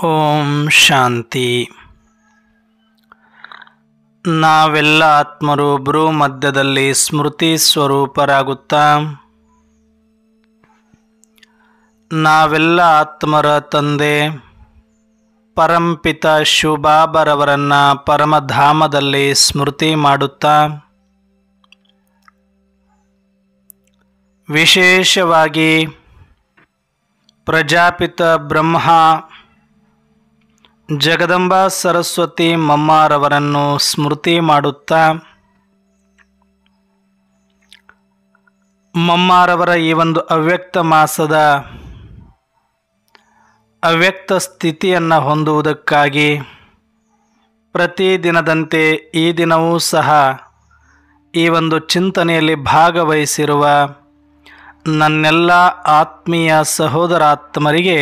ಓಂ ಶಾಂತಿ. ನಾವೆಲ್ಲ ಆತ್ಮರು ಭ್ರೂ ಮಧ್ಯದಲ್ಲಿ ಸ್ಮೃತಿ ಸ್ವರೂಪರಾಗುತ್ತಾ ನಾವೆಲ್ಲ ಆತ್ಮರ ತಂದೆ ಪರಂಪಿತ ಶಿವಬಾಬರವರನ್ನು ಪರಮಧಾಮದಲ್ಲಿ ಸ್ಮೃತಿ ಮಾಡುತ್ತಾ ವಿಶೇಷವಾಗಿ ಪ್ರಜಾಪಿತ ಬ್ರಹ್ಮ ಜಗದಂಬಾ ಸರಸ್ವತಿ ಮಮ್ಮಾರವರನ್ನು ಸ್ಮೃತಿ ಮಾಡುತ್ತಾ ಮಮ್ಮಾರವರ ಈ ಒಂದು ಅವ್ಯಕ್ತ ಮಾಸದ ಅವ್ಯಕ್ತ ಸ್ಥಿತಿಯನ್ನು ಹೊಂದುವುದಕ್ಕಾಗಿ ಪ್ರತಿದಿನದಂತೆ ಈ ದಿನವೂ ಸಹ ಈ ಒಂದು ಚಿಂತನೆಯಲ್ಲಿ ಭಾಗವಹಿಸಿರುವ ನನ್ನೆಲ್ಲ ಆತ್ಮೀಯ ಸಹೋದರಾತ್ಮರಿಗೆ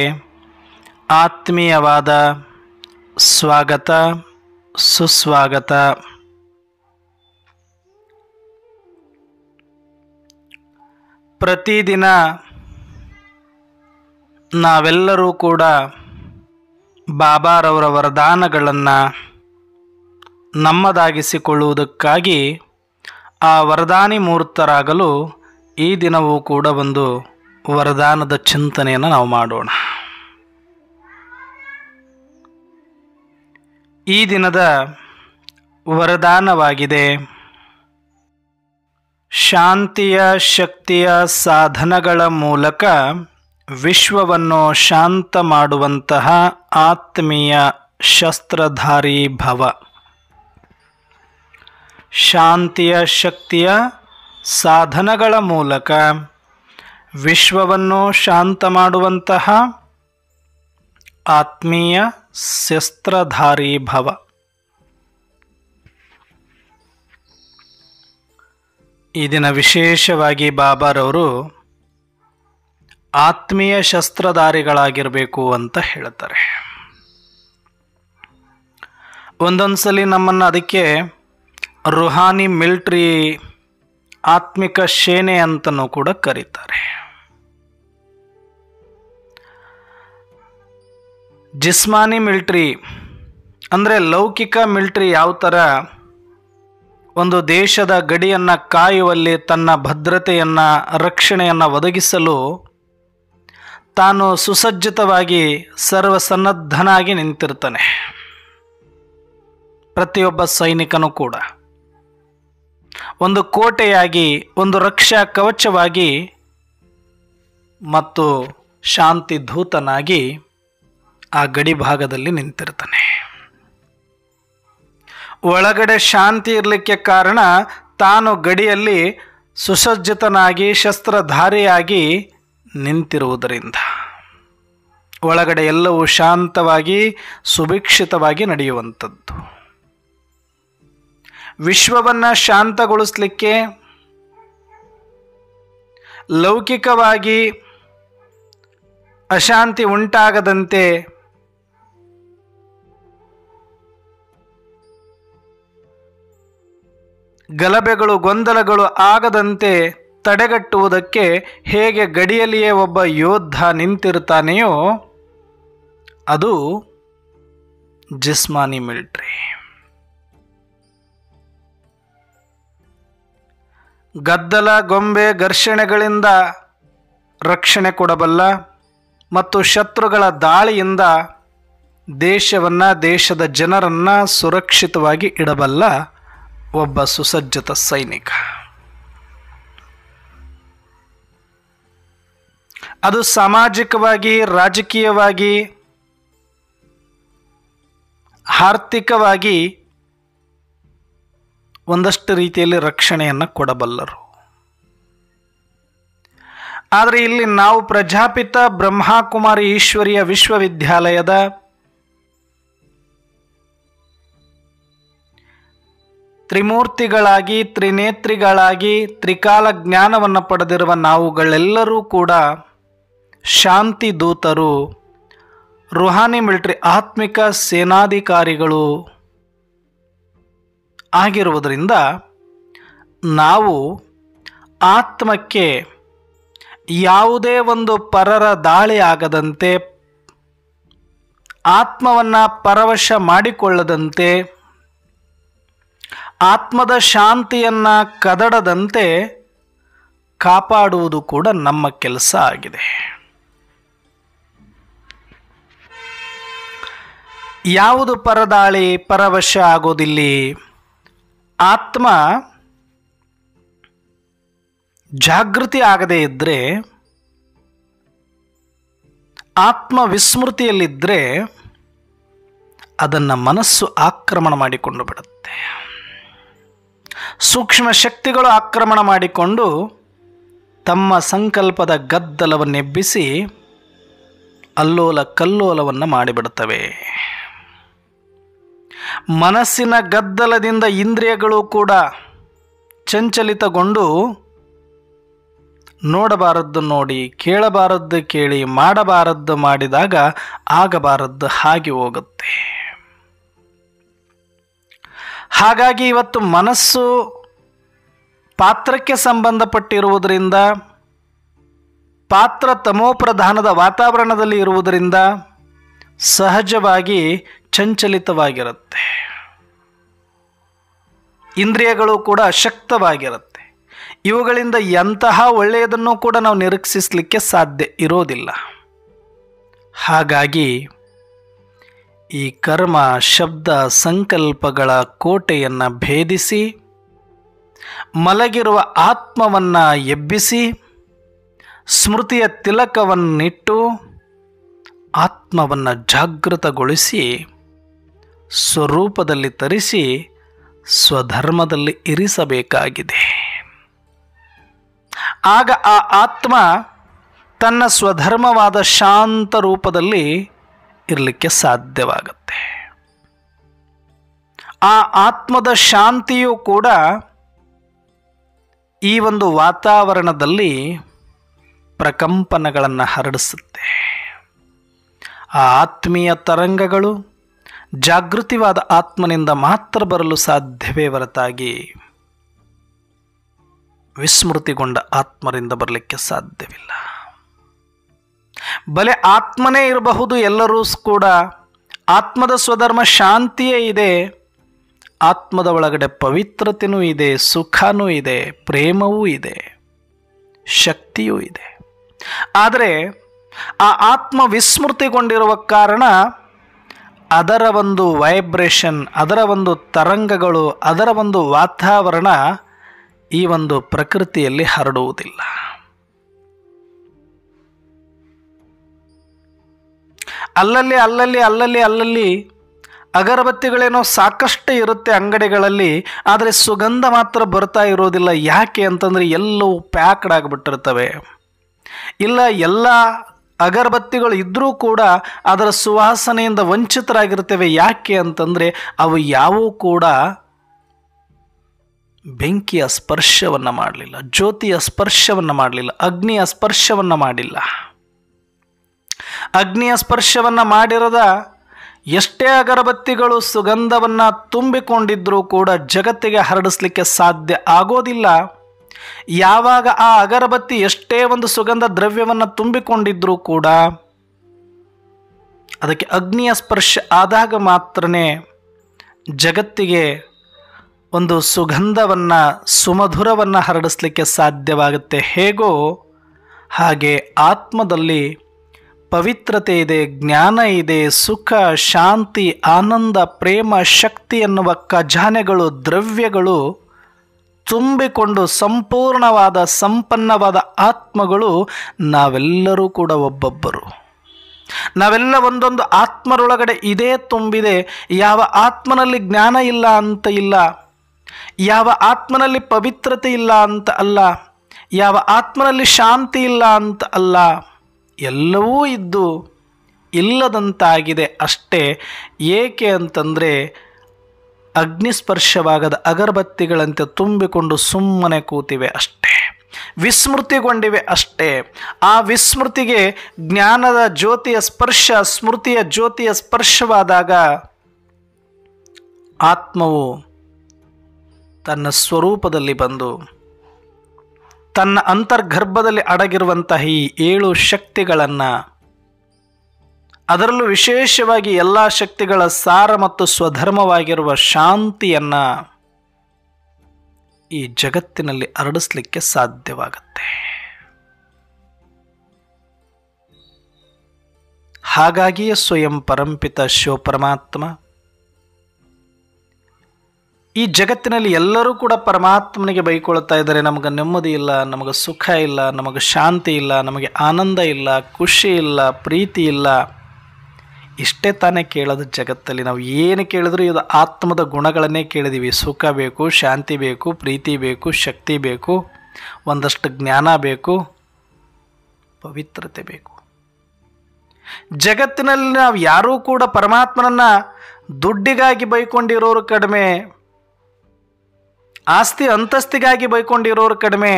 ಆತ್ಮೀಯವಾದ ಸ್ವಾಗತ ಸುಸ್ವಾಗತ. ಪ್ರತಿದಿನ ನಾವೆಲ್ಲರೂ ಕೂಡ ಬಾಬಾರವರ ವರದಾನಗಳನ್ನು ನಮ್ಮದಾಗಿಸಿಕೊಳ್ಳುವುದಕ್ಕಾಗಿ ಆ ವರದಾನಿ ಮೂರ್ತರಾಗಲು ಈ ದಿನವೂ ಕೂಡ ಒಂದು ವರದಾನದ ಚಿಂತನೆಯನ್ನು ನಾವು ಮಾಡೋಣ. ಈ ದಿನದ ವರದಾನವಾಗಿದೆ, ಶಾಂತಿಯ ಶಕ್ತಿಯ ಸಾಧನಗಳ ಮೂಲಕ ವಿಶ್ವವನ್ನು ಶಾಂತ ಮಾಡುವಂತಹ ಆತ್ಮೀಯ ಶಸ್ತ್ರಧಾರಿ ಭವ. ಶಾಂತಿಯ ಶಕ್ತಿಯ ಸಾಧನಗಳ ಮೂಲಕ ವಿಶ್ವವನ್ನು ಶಾಂತ ಮಾಡುವಂತಹ ಆತ್ಮೀಯ ಶಸ್ತ್ರಧಾರಿ ಭವ. ಈ ದಿನ ವಿಶೇಷವಾಗಿ ಬಾಬಾರವರು ಆತ್ಮೀಯ ಶಸ್ತ್ರಧಾರಿಗಳಾಗಿರಬೇಕು ಅಂತ ಹೇಳ್ತಾರೆ. ಒಂದೊಂದು ಸಲ ನಮ್ಮನ್ನು ಅದಕ್ಕೆ ರುಹಾನಿ ಮಿಲ್ಟ್ರಿ ಆತ್ಮಿಕ ಸೇನೆ ಅಂತಲೂ ಕೂಡ ಕರೀತಾರೆ. ಜಿಸ್ಮಾನಿ ಮಿಲ್ಟ್ರಿ ಅಂದರೆ ಲೌಕಿಕ ಮಿಲ್ಟ್ರಿ ಯಾವ ಥರ ಒಂದು ದೇಶದ ಗಡಿಯನ್ನು ಕಾಯುವಲ್ಲಿ ತನ್ನ ಭದ್ರತೆಯನ್ನು ರಕ್ಷಣೆಯನ್ನು ಒದಗಿಸಲು ತಾನು ಸುಸಜ್ಜಿತವಾಗಿ ಸರ್ವಸನ್ನದ್ಧನಾಗಿ ನಿಂತಿರ್ತಾನೆ. ಪ್ರತಿಯೊಬ್ಬ ಸೈನಿಕನೂ ಕೂಡ ಒಂದು ಕೋಟೆಯಾಗಿ, ಒಂದು ರಕ್ಷಾ ಕವಚವಾಗಿ ಮತ್ತು ಶಾಂತಿ ದೂತನಾಗಿ ಆ ಗಡಿ ಭಾಗದಲ್ಲಿ ನಿಂತಿರ್ತಾನೆ. ಒಳಗಡೆ ಶಾಂತಿ ಇರಲಿಕ್ಕೆ ಕಾರಣ ತಾನು ಗಡಿಯಲ್ಲಿ ಸುಸಜ್ಜಿತನಾಗಿ ಶಸ್ತ್ರಧಾರಿಯಾಗಿ ನಿಂತಿರುವುದರಿಂದ ಒಳಗಡೆ ಎಲ್ಲವೂ ಶಾಂತವಾಗಿ ಸುಭಿಕ್ಷಿತವಾಗಿ ನಡೆಯುವಂಥದ್ದು. ವಿಶ್ವವನ್ನು ಶಾಂತಗೊಳಿಸಲಿಕ್ಕೆ ಲೌಕಿಕವಾಗಿ ಅಶಾಂತಿ ಉಂಟಾಗದಂತೆ ಗಲಭೆಗಳು ಗೊಂದಲಗಳು ಆಗದಂತೆ ತಡೆಗಟ್ಟುವುದಕ್ಕೆ ಹೇಗೆ ಗಡಿಯಲ್ಲಿಯೇ ಒಬ್ಬ ಯೋಧ ನಿಂತಿರ್ತಾನೆಯೋ ಅದು ಜಿಸ್ಮಾನಿ ಮಿಲಿಟರಿ. ಗದ್ದಲ ಗೊಂಬೆ ಘರ್ಷಣೆಗಳಿಂದ ರಕ್ಷಣೆ ಕೊಡಬಲ್ಲ ಮತ್ತು ಶತ್ರುಗಳ ದಾಳಿಯಿಂದ ದೇಶವನ್ನು, ದೇಶದ ಜನರನ್ನು ಸುರಕ್ಷಿತವಾಗಿ ಇಡಬಲ್ಲ ಒಬ್ಬ ಸುಸಜ್ಜಿತ ಸೈನಿಕ. ಅದು ಸಾಮಾಜಿಕವಾಗಿ, ರಾಜಕೀಯವಾಗಿ, ಆರ್ಥಿಕವಾಗಿ ಒಂದಷ್ಟು ರೀತಿಯಲ್ಲಿ ರಕ್ಷಣೆಯನ್ನು ಕೊಡಬಲ್ಲರು. ಆದರೆ ಇಲ್ಲಿ ನಾವು ಪ್ರಜಾಪಿತ ಬ್ರಹ್ಮಕುಮಾರಿ ಈಶ್ವರೀಯ ವಿಶ್ವವಿದ್ಯಾಲಯದ ತ್ರಿಮೂರ್ತಿಗಳಾಗಿ, ತ್ರಿನೇತ್ರಿಗಳಾಗಿ, ತ್ರಿಕಾಲ ಜ್ಞಾನವನ್ನು ಪಡೆದಿರುವ ನಾವುಗಳೆಲ್ಲರೂ ಕೂಡ ಶಾಂತಿ ದೂತರು, ರುಹಾನಿ ಮಿಲಿಟರಿ ಆತ್ಮಿಕ ಸೇನಾಧಿಕಾರಿಗಳು ಆಗಿರುವುದರಿಂದ ನಾವು ಆತ್ಮಕ್ಕೆ ಯಾವುದೇ ಒಂದು ಪರರ ದಾಳಿ ಆಗದಂತೆ ಆತ್ಮವನ್ನು ಪರವಶ ಮಾಡಿಕೊಳ್ಳದಂತೆ, ಆತ್ಮದ ಶಾಂತಿಯನ್ನು ಕದಡದಂತೆ ಕಾಪಾಡುವುದು ಕೂಡ ನಮ್ಮ ಕೆಲಸ ಆಗಿದೆ. ಯಾವುದು ಪರದಾಳಿ, ಪರವಶ ಆಗೋದಿಲ್ಲಿ? ಆತ್ಮ ಜಾಗೃತಿ ಆಗದೇ ಇದ್ದರೆ, ಆತ್ಮ ವಿಸ್ಮೃತಿಯಲ್ಲಿದ್ದರೆ ಅದನ್ನು ಮನಸ್ಸು ಆಕ್ರಮಣ ಮಾಡಿಕೊಂಡು ಬಿಡುತ್ತೆ. ಸೂಕ್ಷ್ಮ ಶಕ್ತಿಗಳು ಆಕ್ರಮಣ ಮಾಡಿಕೊಂಡು ತಮ್ಮ ಸಂಕಲ್ಪದ ಗದ್ದಲವನ್ನೆಬ್ಬಿಸಿ ಅಲ್ಲೋಲ ಕಲ್ಲೋಲವನ್ನು ಮಾಡಿಬಿಡುತ್ತವೆ. ಮನಸ್ಸಿನ ಗದ್ದಲದಿಂದ ಇಂದ್ರಿಯಗಳು ಕೂಡ ಚಂಚಲಿತಗೊಂಡು ನೋಡಬಾರದ್ದು ನೋಡಿ, ಕೇಳಬಾರದ್ದು ಕೇಳಿ, ಮಾಡಬಾರದ್ದು ಮಾಡಿದಾಗ ಆಗಬಾರದ್ದು ಹಾಗೆ ಹೋಗುತ್ತೆ. ಹಾಗಾಗಿ ಇವತ್ತು ಮನಸ್ಸು ಪಾತ್ರಕ್ಕೆ ಸಂಬಂಧಪಟ್ಟಿರುವುದರಿಂದ, ಪಾತ್ರ ತಮೋಪ್ರಧಾನದ ವಾತಾವರಣದಲ್ಲಿ ಇರುವುದರಿಂದ ಸಹಜವಾಗಿ ಚಂಚಲಿತವಾಗಿರುತ್ತೆ. ಇಂದ್ರಿಯಗಳು ಕೂಡ ಶಕ್ತವಾಗಿರುತ್ತೆ. ಇವುಗಳಿಂದ ಎಂತಹ ಒಳ್ಳೆಯದನ್ನು ಕೂಡ ನಾವು ನಿರೀಕ್ಷಿಸಲಿಕ್ಕೆ ಸಾಧ್ಯ ಇರೋದಿಲ್ಲ. ಹಾಗಾಗಿ ಈ ಕರ್ಮ, ಶಬ್ದ, ಸಂಕಲ್ಪಗಳ ಕೋಟೆಯನ್ನು ಭೇದಿಸಿ ಮಲಗಿರುವ ಆತ್ಮವನ್ನು ಎಬ್ಬಿಸಿ ಸ್ಮೃತಿಯ ತಿಲಕವನ್ನಿಟ್ಟು ಆತ್ಮವನ್ನು ಜಾಗೃತಗೊಳಿಸಿ ಸ್ವರೂಪದಲ್ಲಿ ತರಿಸಿ ಸ್ವಧರ್ಮದಲ್ಲಿ ಇರಿಸಬೇಕಾಗಿದೆ. ಆಗ ಆ ಆತ್ಮ ತನ್ನ ಸ್ವಧರ್ಮವಾದ ಶಾಂತ ರೂಪದಲ್ಲಿ ಇರಲಿಕ್ಕೆ ಸಾಧ್ಯವಾಗುತ್ತೆ. ಆ ಆತ್ಮದ ಶಾಂತಿಯೂ ಕೂಡ ಈ ಒಂದು ವಾತಾವರಣದಲ್ಲಿ ಪ್ರಕಂಪನಗಳನ್ನು ಹರಡಿಸುತ್ತೆ. ಆ ಆತ್ಮೀಯ ತರಂಗಗಳು ಜಾಗೃತಿವಾದ ಆತ್ಮನಿಂದ ಮಾತ್ರ ಬರಲು ಸಾಧ್ಯವೇ ಹೊರತಾಗಿ ವಿಸ್ಮೃತಿಗೊಂಡ ಆತ್ಮರಿಂದ ಬರಲಿಕ್ಕೆ ಸಾಧ್ಯವಿಲ್ಲ. ಬಲೆ ಆತ್ಮನೇ ಇರಬಹುದು, ಎಲ್ಲರೂ ಕೂಡ ಆತ್ಮದ ಸ್ವಧರ್ಮ ಶಾಂತಿಯೇ ಇದೆ, ಆತ್ಮದ ಒಳಗಡೆ ಪವಿತ್ರತೆಯೂ ಇದೆ, ಸುಖನೂ ಇದೆ, ಪ್ರೇಮವೂ ಇದೆ, ಶಕ್ತಿಯೂ ಇದೆ. ಆದರೆ ಆ ಆತ್ಮ ವಿಸ್ಮೃತಿಗೊಂಡಿರುವ ಕಾರಣ ಅದರ ಒಂದು ವೈಬ್ರೇಷನ್, ಅದರ ಒಂದು ತರಂಗಗಳು, ಅದರ ಒಂದು ವಾತಾವರಣ ಈ ಒಂದು ಪ್ರಕೃತಿಯಲ್ಲಿ ಹರಡುವುದಿಲ್ಲ. ಅಲ್ಲಲ್ಲಿ ಅಗರಬತ್ತಿಗಳೇನೋ ಸಾಕಷ್ಟು ಇರುತ್ತೆ ಅಂಗಡಿಗಳಲ್ಲಿ, ಆದರೆ ಸುಗಂಧ ಮಾತ್ರ ಬರ್ತಾ ಇರೋದಿಲ್ಲ. ಯಾಕೆ ಅಂತಂದರೆ ಎಲ್ಲವೂ ಪ್ಯಾಕ್ಡ್ ಆಗಿಬಿಟ್ಟಿರ್ತವೆ. ಇಲ್ಲ, ಎಲ್ಲ ಅಗರಬತ್ತಿಗಳು ಇದ್ದರೂ ಕೂಡ ಅದರ ಸುವಾಸನೆಯಿಂದ ವಂಚಿತರಾಗಿರ್ತವೆ. ಯಾಕೆ ಅಂತಂದರೆ ಅವು ಯಾವೂ ಕೂಡ ಬೆಂಕಿಯ ಸ್ಪರ್ಶವನ್ನು ಮಾಡಲಿಲ್ಲ, ಜ್ಯೋತಿಯ ಸ್ಪರ್ಶವನ್ನು ಮಾಡಲಿಲ್ಲ, ಅಗ್ನಿಯ ಸ್ಪರ್ಶವನ್ನು ಮಾಡಿಲ್ಲ. ಅಗ್ನಿಯ ಸ್ಪರ್ಶವನ್ನು ಮಾಡಿರದ ಎಷ್ಟೇ ಅಗರಬತ್ತಿಗಳು ಸುಗಂಧವನ್ನು ತುಂಬಿಕೊಂಡಿದ್ರೂ ಕೂಡ ಜಗತ್ತಿಗೆ ಹರಡಿಸಲಿಕ್ಕೆ ಸಾಧ್ಯ ಆಗೋದಿಲ್ಲ. ಯಾವಾಗ ಆ ಅಗರಬತ್ತಿ ಎಷ್ಟೇ ಒಂದು ಸುಗಂಧ ದ್ರವ್ಯವನ್ನು ತುಂಬಿಕೊಂಡಿದ್ರೂ ಕೂಡ ಅದಕ್ಕೆ ಅಗ್ನಿಯ ಸ್ಪರ್ಶ ಆದಾಗ ಮಾತ್ರನೇ ಜಗತ್ತಿಗೆ ಒಂದು ಸುಗಂಧವನ್ನು, ಸುಮಧುರವನ್ನು ಹರಡಿಸಲಿಕ್ಕೆ ಸಾಧ್ಯವಾಗುತ್ತೆ. ಹೇಗೋ ಹಾಗೆ ಆತ್ಮದಲ್ಲಿ ಪವಿತ್ರತೆ ಇದೆ, ಜ್ಞಾನ ಇದೆ, ಸುಖ, ಶಾಂತಿ, ಆನಂದ, ಪ್ರೇಮ, ಶಕ್ತಿ ಎನ್ನುವ ಖಜಾನೆಗಳು, ದ್ರವ್ಯಗಳು ತುಂಬಿಕೊಂಡು ಸಂಪೂರ್ಣವಾದ ಸಂಪನ್ನವಾದ ಆತ್ಮಗಳು ನಾವೆಲ್ಲರೂ ಕೂಡ ಒಬ್ಬೊಬ್ಬರು. ನಾವೆಲ್ಲ ಒಂದೊಂದು ಆತ್ಮರೊಳಗಡೆ ಇದೇ ತುಂಬಿದೆ. ಯಾವ ಆತ್ಮನಲ್ಲಿ ಜ್ಞಾನ ಇಲ್ಲ ಅಂತ ಇಲ್ಲ, ಯಾವ ಆತ್ಮನಲ್ಲಿ ಪವಿತ್ರತೆ ಇಲ್ಲ ಅಂತ ಅಲ್ಲ, ಯಾವ ಆತ್ಮನಲ್ಲಿ ಶಾಂತಿ ಇಲ್ಲ ಅಂತ ಅಲ್ಲ, ಎಲ್ಲವೂ ಇದ್ದು ಇಲ್ಲದಂತಾಗಿದೆ ಅಷ್ಟೇ. ಏಕೆ ಅಂತಂದರೆ ಅಗ್ನಿಸ್ಪರ್ಶವಾಗದ ಅಗರಬತ್ತಿಗಳಂತೆ ತುಂಬಿಕೊಂಡು ಸುಮ್ಮನೆ ಕೂತಿವೆ ಅಷ್ಟೇ, ವಿಸ್ಮೃತಿಗೊಂಡಿವೆ ಅಷ್ಟೇ. ಆ ವಿಸ್ಮೃತಿಗೆ ಜ್ಞಾನದ ಜ್ಯೋತಿಯ ಸ್ಪರ್ಶ, ಸ್ಮೃತಿಯ ಜ್ಯೋತಿಯ ಸ್ಪರ್ಶವಾದಾಗ ಆತ್ಮವು ತನ್ನ ಸ್ವರೂಪದಲ್ಲಿ ಬಂದು ತನ್ನ ಅಂತರ್ಗರ್ಭದಲ್ಲಿ ಅಡಗಿರುವಂತಹ ಈ 7 ಶಕ್ತಿಗಳನ್ನು ಅದರಲ್ಲೂ ವಿಶೇಷವಾಗಿ ಎಲ್ಲ ಶಕ್ತಿಗಳ ಸಾರ ಮತ್ತು ಸ್ವಧರ್ಮವಾಗಿರುವ ಶಾಂತಿಯನ್ನು ಈ ಜಗತ್ತಿನಲ್ಲಿ ಹರಡಿಸಲಿಕ್ಕೆ ಸಾಧ್ಯವಾಗುತ್ತೆ. ಹಾಗಾಗಿಯೇ ಸ್ವಯಂ ಪರಂಪಿತ ಶಿವಪರಮಾತ್ಮ ಈ ಜಗತ್ತಿನಲ್ಲಿ ಎಲ್ಲರೂ ಕೂಡ ಪರಮಾತ್ಮನಿಗೆ ಬೈಕೊಳ್ತಾ ಇದ್ದಾರೆ, ನಮಗೆ ನೆಮ್ಮದಿ ಇಲ್ಲ, ನಮಗೆ ಸುಖ ಇಲ್ಲ, ನಮಗೆ ಶಾಂತಿ ಇಲ್ಲ, ನಮಗೆ ಆನಂದ ಇಲ್ಲ, ಖುಷಿ ಇಲ್ಲ, ಪ್ರೀತಿ ಇಲ್ಲ. ಇಷ್ಟೇ ತಾನೇ ಕೇಳೋದು ಜಗತ್ತಲ್ಲಿ. ನಾವು ಏನು ಕೇಳಿದ್ರು ಇದು ಆತ್ಮದ ಗುಣಗಳನ್ನೇ ಕೇಳಿದ್ದೀವಿ. ಸುಖ ಬೇಕು, ಶಾಂತಿ ಬೇಕು, ಪ್ರೀತಿ ಬೇಕು, ಶಕ್ತಿ ಬೇಕು, ಒಂದಷ್ಟು ಜ್ಞಾನ ಬೇಕು, ಪವಿತ್ರತೆ ಬೇಕು. ಜಗತ್ತಿನಲ್ಲಿ ನಾವು ಯಾರೂ ಕೂಡ ಪರಮಾತ್ಮನನ್ನ ದುಡ್ಡಿಗಾಗಿ ಬೈಕೊಂಡಿರೋರು ಕಡಿಮೆ, ಆಸ್ತಿ ಅಂತಸ್ತಿಗಾಗಿ ಬೈಕೊಂಡಿರೋರು ಕಡಿಮೆ,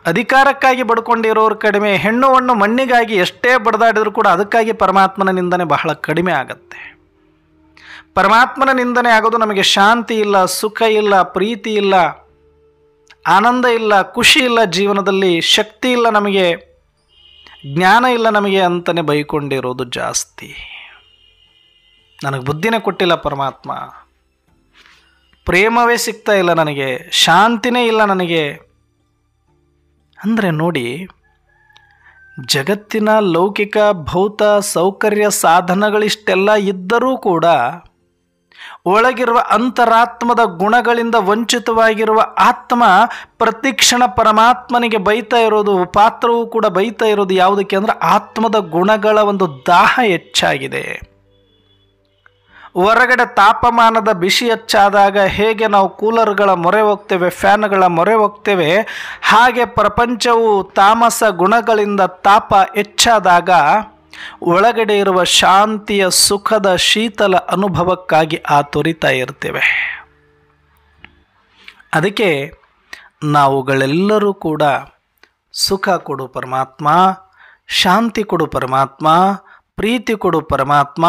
ಅಧಿಕಾರಕ್ಕಾಗಿ ಬಡ್ಕೊಂಡಿರೋರು ಕಡಿಮೆ, ಹೆಣ್ಣು ಹಣ್ಣು ಮಣ್ಣಿಗಾಗಿ ಎಷ್ಟೇ ಬಡ್ದಾಡಿದ್ರು ಕೂಡ ಅದಕ್ಕಾಗಿ ಪರಮಾತ್ಮನ ನಿಂದನೆ ಬಹಳ ಕಡಿಮೆ ಆಗುತ್ತೆ. ಪರಮಾತ್ಮನ ನಿಂದನೆ ಆಗೋದು ನಮಗೆ ಶಾಂತಿ ಇಲ್ಲ, ಸುಖ ಇಲ್ಲ, ಪ್ರೀತಿ ಇಲ್ಲ, ಆನಂದ ಇಲ್ಲ, ಖುಷಿ ಇಲ್ಲ, ಜೀವನದಲ್ಲಿ ಶಕ್ತಿ ಇಲ್ಲ, ನಮಗೆ ಜ್ಞಾನ ಇಲ್ಲ ನಮಗೆ ಅಂತಲೇ ಬೈಕೊಂಡಿರೋದು ಜಾಸ್ತಿ. ನನಗೆ ಬುದ್ಧಿನೇ ಕೊಟ್ಟಿಲ್ಲ ಪರಮಾತ್ಮ, ಪ್ರೇಮವೇ ಸಿಗ್ತಾ ಇಲ್ಲ ನನಗೆ, ಶಾಂತಿನೇ ಇಲ್ಲ ನನಗೆ ಅಂದರೆ ನೋಡಿ, ಜಗತ್ತಿನ ಲೌಕಿಕ ಭೌತ ಸೌಕರ್ಯ ಸಾಧನಗಳಿಷ್ಟೆಲ್ಲ ಇದ್ದರೂ ಕೂಡ ಒಳಗಿರುವ ಅಂತರಾತ್ಮದ ಗುಣಗಳಿಂದ ವಂಚಿತವಾಗಿರುವ ಆತ್ಮ ಪ್ರತಿಕ್ಷಣ ಪರಮಾತ್ಮನಿಗೆ ಬೈತಾ ಇರೋದು, ಪಾತ್ರವೂ ಕೂಡ ಬೈತಾ ಇರೋದು ಯಾವುದಕ್ಕೆ ಅಂದರೆ ಆತ್ಮದ ಗುಣಗಳ ಒಂದು ದಾಹ ಹೆಚ್ಚಾಗಿದೆ. ಹೊರಗಡೆ ತಾಪಮಾನದ ಬಿಸಿ ಹೆಚ್ಚಾದಾಗ ಹೇಗೆ ನಾವು ಕೂಲರ್ಗಳ ಮೊರೆ ಹೋಗ್ತೇವೆ, ಫ್ಯಾನ್ಗಳ ಮೊರೆ ಹೋಗ್ತೇವೆ, ಹಾಗೆ ಪ್ರಪಂಚವು ತಾಮಸ ಗುಣಗಳಿಂದ ತಾಪ ಹೆಚ್ಚಾದಾಗ ಒಳಗಡೆ ಇರುವ ಶಾಂತಿಯ ಸುಖದ ಶೀತಲ ಅನುಭವಕ್ಕಾಗಿ ತೊರಿತಾ ಇರ್ತೇವೆ. ಅದಕ್ಕೆ ನಾವುಗಳೆಲ್ಲರೂ ಕೂಡ ಸುಖ ಕೊಡು ಪರಮಾತ್ಮ, ಶಾಂತಿ ಕೊಡು ಪರಮಾತ್ಮ, ಪ್ರೀತಿ ಕೊಡು ಪರಮಾತ್ಮ,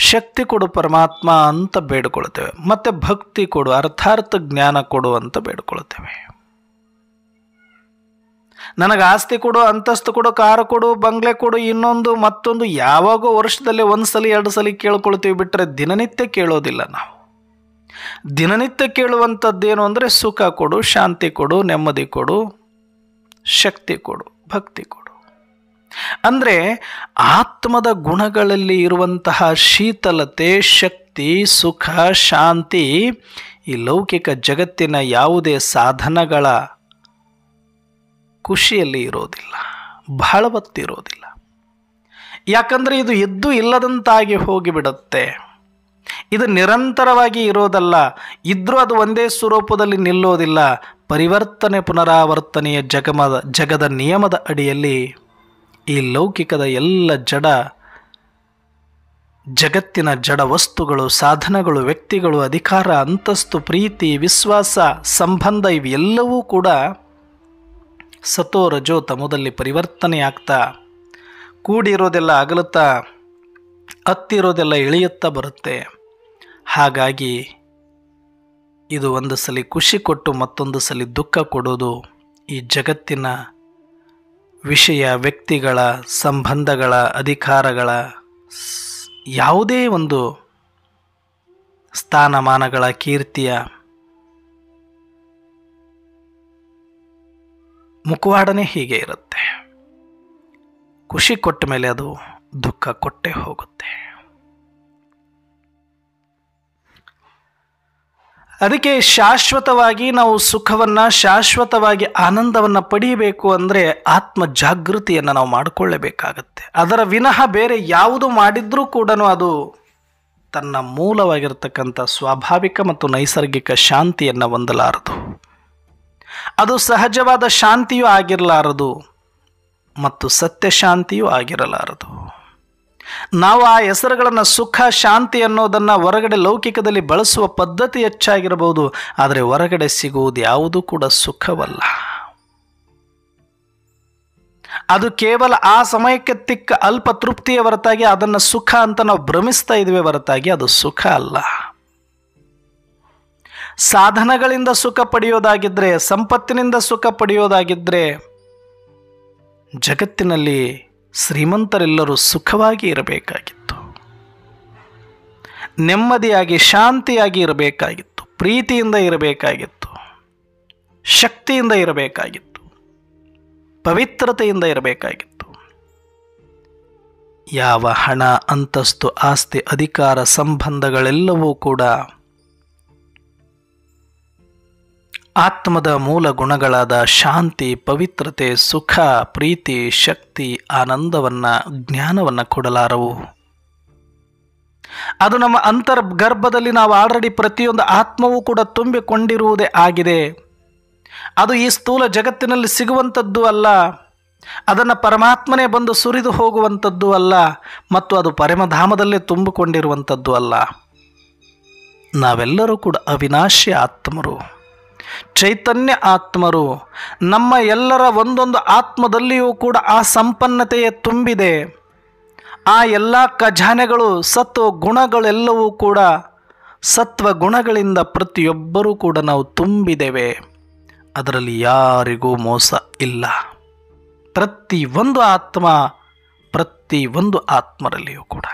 ಶಕ್ತಿ ಕೊಡು ಪರಮಾತ್ಮ ಅಂತ ಬೇಡ್ಕೊಳ್ತೇವೆ. ಮತ್ತು ಭಕ್ತಿ ಕೊಡು, ಅರ್ಥಾರ್ಥ ಜ್ಞಾನ ಕೊಡು ಅಂತ ಬೇಡ್ಕೊಳ್ತೇವೆ. ನನಗೆ ಆಸ್ತಿ ಕೊಡು, ಅಂತಸ್ತು ಕೊಡು, ಕಾರು ಕೊಡು, ಬಂಗ್ಲೆ ಕೊಡು, ಇನ್ನೊಂದು ಮತ್ತೊಂದು ಯಾವಾಗೋ ವರ್ಷದಲ್ಲಿ ಒಂದು ಸಲ ಎರಡು ಸಲ ಕೇಳ್ಕೊಳ್ತೀವಿ, ಬಿಟ್ಟರೆ ದಿನನಿತ್ಯ ಕೇಳೋದಿಲ್ಲ ನಾವು. ದಿನನಿತ್ಯ ಕೇಳುವಂಥದ್ದೇನು ಅಂದರೆ ಸುಖ ಕೊಡು, ಶಾಂತಿ ಕೊಡು, ನೆಮ್ಮದಿ ಕೊಡು, ಶಕ್ತಿ ಕೊಡು, ಭಕ್ತಿ ಕೊಡು. ಅಂದರೆ ಆತ್ಮದ ಗುಣಗಳಲ್ಲಿ ಇರುವಂತಹ ಶೀತಲತೆ, ಶಕ್ತಿ, ಸುಖ, ಶಾಂತಿ ಈ ಲೌಕಿಕ ಜಗತ್ತಿನ ಯಾವುದೇ ಸಾಧನಗಳ ಖುಷಿಯಲ್ಲಿ ಇರೋದಿಲ್ಲ, ಬಹಳ ಹೊತ್ತಿರೋದಿಲ್ಲ. ಯಾಕಂದರೆ ಇದು ಇದ್ದು ಇಲ್ಲದಂತಾಗಿ ಹೋಗಿಬಿಡುತ್ತೆ. ಇದು ನಿರಂತರವಾಗಿ ಇರೋದಲ್ಲ, ಇದ್ರೂ ಅದು ಒಂದೇ ಸ್ವರೂಪದಲ್ಲಿ ನಿಲ್ಲೋದಿಲ್ಲ. ಪರಿವರ್ತನೆ ಪುನರಾವರ್ತನೆಯ ಜಗದ ನಿಯಮದ ಅಡಿಯಲ್ಲಿ ಈ ಲೌಕಿಕದ ಎಲ್ಲ ಜಗತ್ತಿನ ಜಡ ವಸ್ತುಗಳು, ಸಾಧನಗಳು, ವ್ಯಕ್ತಿಗಳು, ಅಧಿಕಾರ, ಅಂತಸ್ತು, ಪ್ರೀತಿ, ವಿಶ್ವಾಸ, ಸಂಬಂಧ ಇವೆಲ್ಲವೂ ಕೂಡ ಸತೋ ರಜೋ ತಮೋದಲ್ಲಿ ಪರಿವರ್ತನೆಯಾಗ್ತಾ, ಕೂಡಿರೋದೆಲ್ಲ ಅಗಲುತ್ತಾ, ಹತ್ತಿರೋದೆಲ್ಲ ಇಳಿಯುತ್ತಾ ಬರುತ್ತೆ. ಹಾಗಾಗಿ ಇದು ಒಂದು ಸಲ ಖುಷಿ ಕೊಟ್ಟು ಮತ್ತೊಂದು ಸಲ ದುಃಖ ಕೊಡೋದು ಈ ಜಗತ್ತಿನ ವಿಷಯ, ವ್ಯಕ್ತಿಗಳ, ಸಂಬಂಧಗಳ, ಅಧಿಕಾರಗಳ, ಯಾವುದೇ ಒಂದು ಸ್ಥಾನಮಾನಗಳ, ಕೀರ್ತಿಯ ಮುಖವಾಡನೇ ಹೀಗೆ ಇರುತ್ತೆ. ಖುಷಿ ಕೊಟ್ಟ ಮೇಲೆ ಅದು ದುಃಖ ಕೊಟ್ಟೇ ಹೋಗುತ್ತೆ. ಅದಕ್ಕೆ ಶಾಶ್ವತವಾಗಿ ನಾವು ಸುಖವನ್ನು, ಶಾಶ್ವತವಾಗಿ ಆನಂದವನ್ನು ಪಡೆಯಬೇಕು ಅಂದರೆ ಆತ್ಮ ಜಾಗೃತಿಯನ್ನು ನಾವು ಮಾಡಿಕೊಳ್ಳಬೇಕಾಗತ್ತೆ. ಅದರ ವಿನಃ ಬೇರೆ ಯಾವುದು ಮಾಡಿದ್ರೂ ಕೂಡ ಅದು ತನ್ನ ಮೂಲವಾಗಿರ್ತಕ್ಕಂಥ ಸ್ವಾಭಾವಿಕ ಮತ್ತು ನೈಸರ್ಗಿಕ ಶಾಂತಿಯನ್ನು ಹೊಂದಲಾರದು. ಅದು ಸಹಜವಾದ ಶಾಂತಿಯೂ ಆಗಿರಲಾರದು ಮತ್ತು ಸತ್ಯ ಶಾಂತಿಯೂ ಆಗಿರಲಾರದು. ನಾವು ಆ ಹೆಸರುಗಳನ್ನು ಸುಖ, ಶಾಂತಿ ಅನ್ನೋದನ್ನು ಹೊರಗಡೆ ಲೌಕಿಕದಲ್ಲಿ ಬಳಸುವ ಪದ್ಧತಿ ಹೆಚ್ಚಾಗಿರಬಹುದು, ಆದರೆ ಹೊರಗಡೆ ಸಿಗುವುದು ಯಾವುದೂ ಕೂಡ ಸುಖವಲ್ಲ. ಅದು ಕೇವಲ ಆ ಸಮಯಕ್ಕೆ ತಿಕ್ಕ ಅಲ್ಪ ತೃಪ್ತಿಯ ಹೊರತಾಗಿ ಅದನ್ನು ಸುಖ ಅಂತ ನಾವು ಭ್ರಮಿಸ್ತಾ ಇದ್ವಿ ಹೊರತಾಗಿ ಅದು ಸುಖ ಅಲ್ಲ. ಸಾಧನಗಳಿಂದ ಸುಖ ಪಡೆಯೋದಾಗಿದ್ದರೆ, ಸಂಪತ್ತಿನಿಂದ ಸುಖ ಪಡೆಯೋದಾಗಿದ್ದರೆ ಜಗತ್ತಿನಲ್ಲಿ ಶ್ರೀಮಂತರೆಲ್ಲರೂ ಸುಖವಾಗಿ ಇರಬೇಕಾಗಿತ್ತು. ನೆಮ್ಮದಿಯಾಗಿ ಶಾಂತಿಯಾಗಿ ಇರಬೇಕಾಗಿತ್ತು, ಪ್ರೀತಿಯಿಂದ ಇರಬೇಕಾಗಿತ್ತು, ಶಕ್ತಿಯಿಂದ ಇರಬೇಕಾಗಿತ್ತು, ಪವಿತ್ರತೆಯಿಂದ ಇರಬೇಕಾಗಿತ್ತು. ಯಾವ ಹಣ, ಅಂತಸ್ತು, ಆಸ್ತಿ, ಅಧಿಕಾರ, ಸಂಬಂಧಗಳೆಲ್ಲವೂ ಕೂಡ ಆತ್ಮದ ಮೂಲ ಗುಣಗಳಾದ ಶಾಂತಿ, ಪವಿತ್ರತೆ, ಸುಖ, ಪ್ರೀತಿ, ಶಕ್ತಿ, ಆನಂದವನ್ನು, ಜ್ಞಾನವನ್ನು ಕೊಡಲಾರವು. ಅದು ನಮ್ಮ ಅಂತರ್ಗರ್ಭದಲ್ಲಿ ನಾವು ಆಲ್ರೆಡಿ ಪ್ರತಿಯೊಂದು ಆತ್ಮವೂ ಕೂಡ ತುಂಬಿಕೊಂಡಿರುವುದೇ ಆಗಿದೆ. ಅದು ಈ ಸ್ಥೂಲ ಜಗತ್ತಿನಲ್ಲಿ ಸಿಗುವಂಥದ್ದು ಅಲ್ಲ, ಅದನ್ನು ಪರಮಾತ್ಮನೇ ಬಂದು ಸುರಿದು ಹೋಗುವಂಥದ್ದು ಅಲ್ಲ, ಮತ್ತು ಅದು ಪರಮಧಾಮದಲ್ಲೇ ತುಂಬಿಕೊಂಡಿರುವಂಥದ್ದು ಅಲ್ಲ. ನಾವೆಲ್ಲರೂ ಕೂಡ ಅವಿನಾಶಿ ಆತ್ಮರು, ಚೈತನ್ಯ ಆತ್ಮರು. ನಮ್ಮ ಎಲ್ಲರ ಒಂದೊಂದು ಆತ್ಮದಲ್ಲಿಯೂ ಕೂಡ ಆ ಸಂಪನ್ನತೆಯೇ ತುಂಬಿದೆ. ಆ ಎಲ್ಲ ಖಜಾನೆಗಳು, ಸತ್ವ ಗುಣಗಳೆಲ್ಲವೂ ಕೂಡ ಸತ್ವ ಗುಣಗಳಿಂದ ಪ್ರತಿಯೊಬ್ಬರೂ ಕೂಡ ನಾವು ತುಂಬಿದ್ದೇವೆ. ಅದರಲ್ಲಿ ಯಾರಿಗೂ ಮೋಸ ಇಲ್ಲ. ಪ್ರತಿಯೊಂದು ಆತ್ಮರಲ್ಲಿಯೂ ಕೂಡ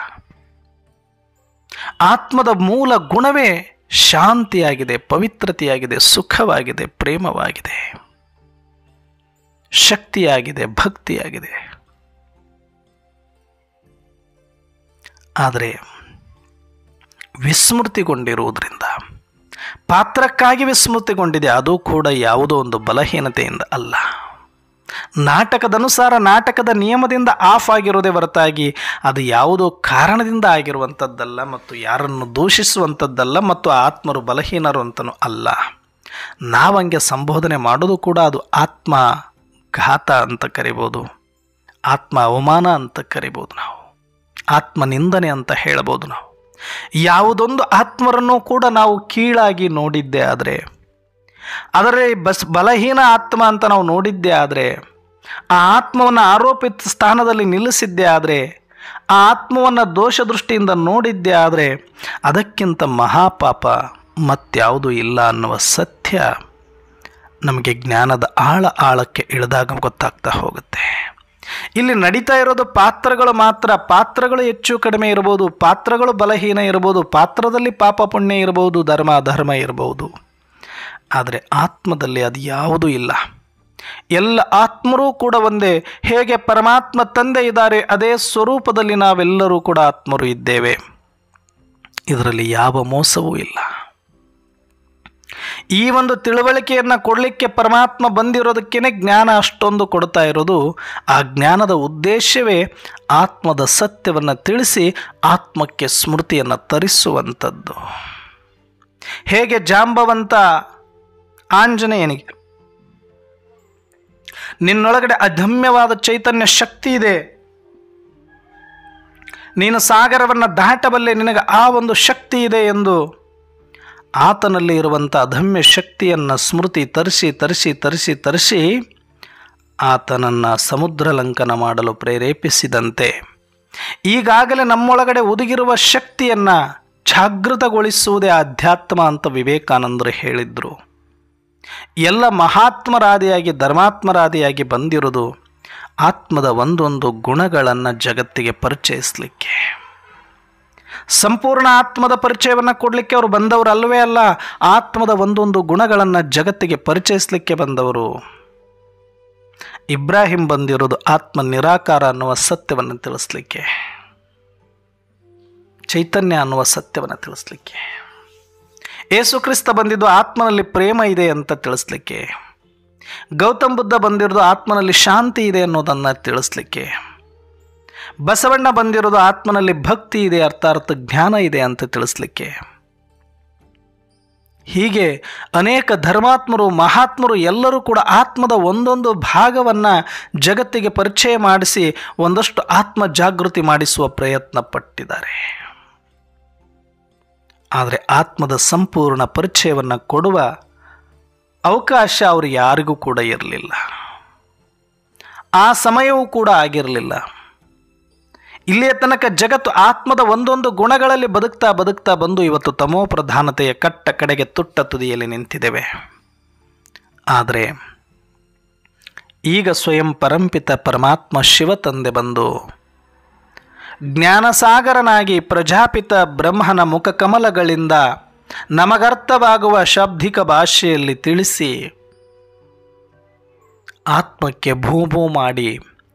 ಆತ್ಮದ ಮೂಲ ಗುಣವೇ ಶಾಂತಿಯಾಗಿದೆ, ಪವಿತ್ರತೆಯಾಗಿದೆ, ಸುಖವಾಗಿದೆ, ಪ್ರೇಮವಾಗಿದೆ, ಶಕ್ತಿಯಾಗಿದೆ, ಭಕ್ತಿಯಾಗಿದೆ. ಆದರೆ ವಿಸ್ಮೃತಿಗೊಂಡಿರುವುದರಿಂದ, ಪಾತ್ರಕ್ಕಾಗಿ ವಿಸ್ಮೃತಿಗೊಂಡಿದೆ. ಅದು ಕೂಡ ಯಾವುದೋ ಒಂದು ಬಲಹೀನತೆಯಿಂದ ಅಲ್ಲ, ನಾಟಕದನುಸಾರ, ನಾಟಕದ ನಿಯಮದಿಂದ ಆಫ್ ಆಗಿರೋದೇ ಹೊರತಾಗಿ ಅದು ಯಾವುದೋ ಕಾರಣದಿಂದ ಆಗಿರುವಂಥದ್ದಲ್ಲ, ಮತ್ತು ಯಾರನ್ನು ದೂಷಿಸುವಂಥದ್ದಲ್ಲ, ಮತ್ತು ಆತ್ಮರು ಬಲಹೀನರು ಅಂತನೂ ಅಲ್ಲ. ನಾವಂಗೆ ಸಂಬೋಧನೆ ಮಾಡೋದು ಕೂಡ ಅದು ಆತ್ಮಘಾತ ಅಂತ ಕರಿಬೋದು, ಆತ್ಮ ಅವಮಾನ ಅಂತ ಕರಿಬೋದು, ನಾವು ಆತ್ಮನಿಂದನೆ ಅಂತ ಹೇಳ್ಬೋದು. ನಾವು ಯಾವುದೊಂದು ಆತ್ಮರನ್ನು ಕೂಡ ನಾವು ಕೀಳಾಗಿ ನೋಡಿದ್ದೇ ಆದರೆ, ಅದರ ಬಲಹೀನ ಆತ್ಮ ಅಂತ ನಾವು ನೋಡಿದ್ದೇ ಆದರೆ, ಆ ಆತ್ಮವನ್ನು ಆರೋಪಿತ ಸ್ಥಾನದಲ್ಲಿ ನಿಲ್ಲಿಸಿದ್ದೇ ಆದರೆ, ಆ ಆತ್ಮವನ್ನು ದೋಷ ದೃಷ್ಟಿಯಿಂದ ನೋಡಿದ್ದೇ ಆದರೆ, ಅದಕ್ಕಿಂತ ಮಹಾಪಾಪ ಮತ್ಯಾವುದೂ ಇಲ್ಲ ಅನ್ನುವ ಸತ್ಯ ನಮಗೆ ಜ್ಞಾನದ ಆಳಕ್ಕೆ ಇಳಿದಾಗ ಗೊತ್ತಾಗ್ತಾ ಹೋಗುತ್ತೆ. ಇಲ್ಲಿ ನಡೀತಾ ಇರೋದು ಪಾತ್ರಗಳು ಮಾತ್ರ. ಪಾತ್ರಗಳು ಹೆಚ್ಚು ಕಡಿಮೆ ಇರ್ಬೋದು, ಪಾತ್ರಗಳು ಬಲಹೀನ ಇರ್ಬೋದು, ಪಾತ್ರದಲ್ಲಿ ಪಾಪ ಪುಣ್ಯ ಇರ್ಬೋದು, ಧರ್ಮ ಅಧರ್ಮ ಇರ್ಬೋದು. ಆದರೆ ಆತ್ಮದಲ್ಲಿ ಅದು ಯಾವುದೂ ಇಲ್ಲ. ಎಲ್ಲ ಆತ್ಮರೂ ಕೂಡ ಒಂದೇ. ಹೇಗೆ ಪರಮಾತ್ಮ ತಂದೆ ಇದ್ದಾರೆ, ಅದೇ ಸ್ವರೂಪದಲ್ಲಿ ನಾವೆಲ್ಲರೂ ಕೂಡ ಆತ್ಮರು ಇದ್ದೇವೆ. ಇದರಲ್ಲಿ ಯಾವ ಮೋಸವೂ ಇಲ್ಲ. ಈ ಒಂದು ತಿಳುವಳಿಕೆಯನ್ನು ಕೊಡಲಿಕ್ಕೆ ಪರಮಾತ್ಮ ಬಂದಿರೋದಕ್ಕೇನೆ ಜ್ಞಾನ ಅಷ್ಟೊಂದು ಕೊಡ್ತಾ ಇರೋದು. ಆ ಜ್ಞಾನದ ಉದ್ದೇಶವೇ ಆತ್ಮದ ಸತ್ಯವನ್ನು ತಿಳಿಸಿ ಆತ್ಮಕ್ಕೆ ಸ್ಮೃತಿಯನ್ನು ತರಿಸುವಂಥದ್ದು. ಹೇಗೆ ಜಾಂಬವಂತ ಆಂಜನೇಯನಿಗೆ ನಿನ್ನೊಳಗಡೆ ಅದಮ್ಯವಾದ ಚೈತನ್ಯ ಶಕ್ತಿ ಇದೆ, ನೀನು ಸಾಗರವನ್ನು ದಾಟಬಲ್ಲೆ, ನಿನಗೆ ಆ ಒಂದು ಶಕ್ತಿ ಇದೆ ಎಂದು ಆತನಲ್ಲಿ ಇರುವಂಥ ಅದಮ್ಯ ಶಕ್ತಿಯನ್ನು ಸ್ಮೃತಿ ತರಿಸಿ ಆತನನ್ನು ಸಮುದ್ರ ಲಂಕನ ಮಾಡಲು ಪ್ರೇರೇಪಿಸಿದಂತೆ, ಈಗಾಗಲೇ ನಮ್ಮೊಳಗಡೆ ಒದಗಿರುವ ಶಕ್ತಿಯನ್ನು ಜಾಗೃತಗೊಳಿಸುವುದೇ ಆಧ್ಯಾತ್ಮ ಅಂತ ವಿವೇಕಾನಂದರು ಹೇಳಿದರು. ಎಲ್ಲ ಮಹಾತ್ಮರಾದಿಯಾಗಿ, ಧರ್ಮಾತ್ಮರಾದಿಯಾಗಿ ಬಂದಿರೋದು ಆತ್ಮದ ಒಂದೊಂದು ಗುಣಗಳನ್ನು ಜಗತ್ತಿಗೆ ಪರಿಚಯಿಸಲಿಕ್ಕೆ. ಸಂಪೂರ್ಣ ಆತ್ಮದ ಪರಿಚಯವನ್ನು ಕೊಡಲಿಕ್ಕೆ ಅವರು ಬಂದವರು ಅಲ್ಲವೇ ಅಲ್ಲ, ಆತ್ಮದ ಒಂದೊಂದು ಗುಣಗಳನ್ನು ಜಗತ್ತಿಗೆ ಪರಿಚಯಿಸಲಿಕ್ಕೆ ಬಂದವರು. ಇಬ್ರಾಹಿಂ ಬಂದಿರೋದು ಆತ್ಮ ನಿರಾಕಾರ ಅನ್ನುವ ಸತ್ಯವನ್ನು ತಿಳಿಸ್ಲಿಕ್ಕೆ, ಚೈತನ್ಯ ಅನ್ನುವ ಸತ್ಯವನ್ನು ತಿಳಿಸ್ಲಿಕ್ಕೆ. ಯೇಸು ಕ್ರಿಸ್ತ ಬಂದಿದ್ದು ಆತ್ಮನಲ್ಲಿ ಪ್ರೇಮ ಇದೆ ಅಂತ ತಿಳಿಸ್ಲಿಕ್ಕೆ. ಗೌತಮ್ ಬುದ್ಧ ಬಂದಿರೋದು ಆತ್ಮನಲ್ಲಿ ಶಾಂತಿ ಇದೆ ಅನ್ನೋದನ್ನು ತಿಳಿಸ್ಲಿಕ್ಕೆ. ಬಸವಣ್ಣ ಬಂದಿರೋದು ಆತ್ಮನಲ್ಲಿ ಭಕ್ತಿ ಇದೆ, ಅರ್ಥಾರ್ಥ ಜ್ಞಾನ ಇದೆ ಅಂತ ತಿಳಿಸ್ಲಿಕ್ಕೆ. ಹೀಗೆ ಅನೇಕ ಧರ್ಮಾತ್ಮರು, ಮಹಾತ್ಮರು ಎಲ್ಲರೂ ಕೂಡ ಆತ್ಮದ ಒಂದೊಂದು ಭಾಗವನ್ನು ಜಗತ್ತಿಗೆ ಪರಿಚಯ ಮಾಡಿಸಿ ಒಂದಷ್ಟು ಆತ್ಮ ಜಾಗೃತಿ ಮಾಡಿಸುವ ಪ್ರಯತ್ನ ಪಟ್ಟಿದ್ದಾರೆ. ಆದರೆ ಆತ್ಮದ ಸಂಪೂರ್ಣ ಪರಿಚಯವನ್ನು ಕೊಡುವ ಅವಕಾಶ ಅವರು ಯಾರಿಗೂ ಕೂಡ ಇರಲಿಲ್ಲ, ಆ ಸಮಯವೂ ಕೂಡ ಆಗಿರಲಿಲ್ಲ. ಇಲ್ಲಿಯ ತನಕ ಜಗತ್ತು ಆತ್ಮದ ಒಂದೊಂದು ಗುಣಗಳಲ್ಲಿ ಬದುಕ್ತಾ ಬಂದು ಇವತ್ತು ತಮೋ ಪ್ರಧಾನತೆಯ ಕಡೆಗೆ ತುಟ್ಟ ತುದಿಯಲ್ಲಿ ನಿಂತಿದ್ದೇವೆ. ಆದರೆ ಈಗ ಸ್ವಯಂ ಪರಂಪಿತ ಪರಮಾತ್ಮ ಶಿವ ತಂದೆ ಬಂದು ಜ್ಞಾನಸಾಗರನಾಗಿ ಪ್ರಜಾಪಿತ ಬ್ರಹ್ಮನ ಮುಖಕಮಲಗಳಿಂದ ನಮಗರ್ಥವಾಗುವ ಶಾಬ್ದಿಕ ಭಾಷೆಯಲ್ಲಿ ತಿಳಿಸಿ ಆತ್ಮಕ್ಕೆ ಭೂ ಮಾಡಿ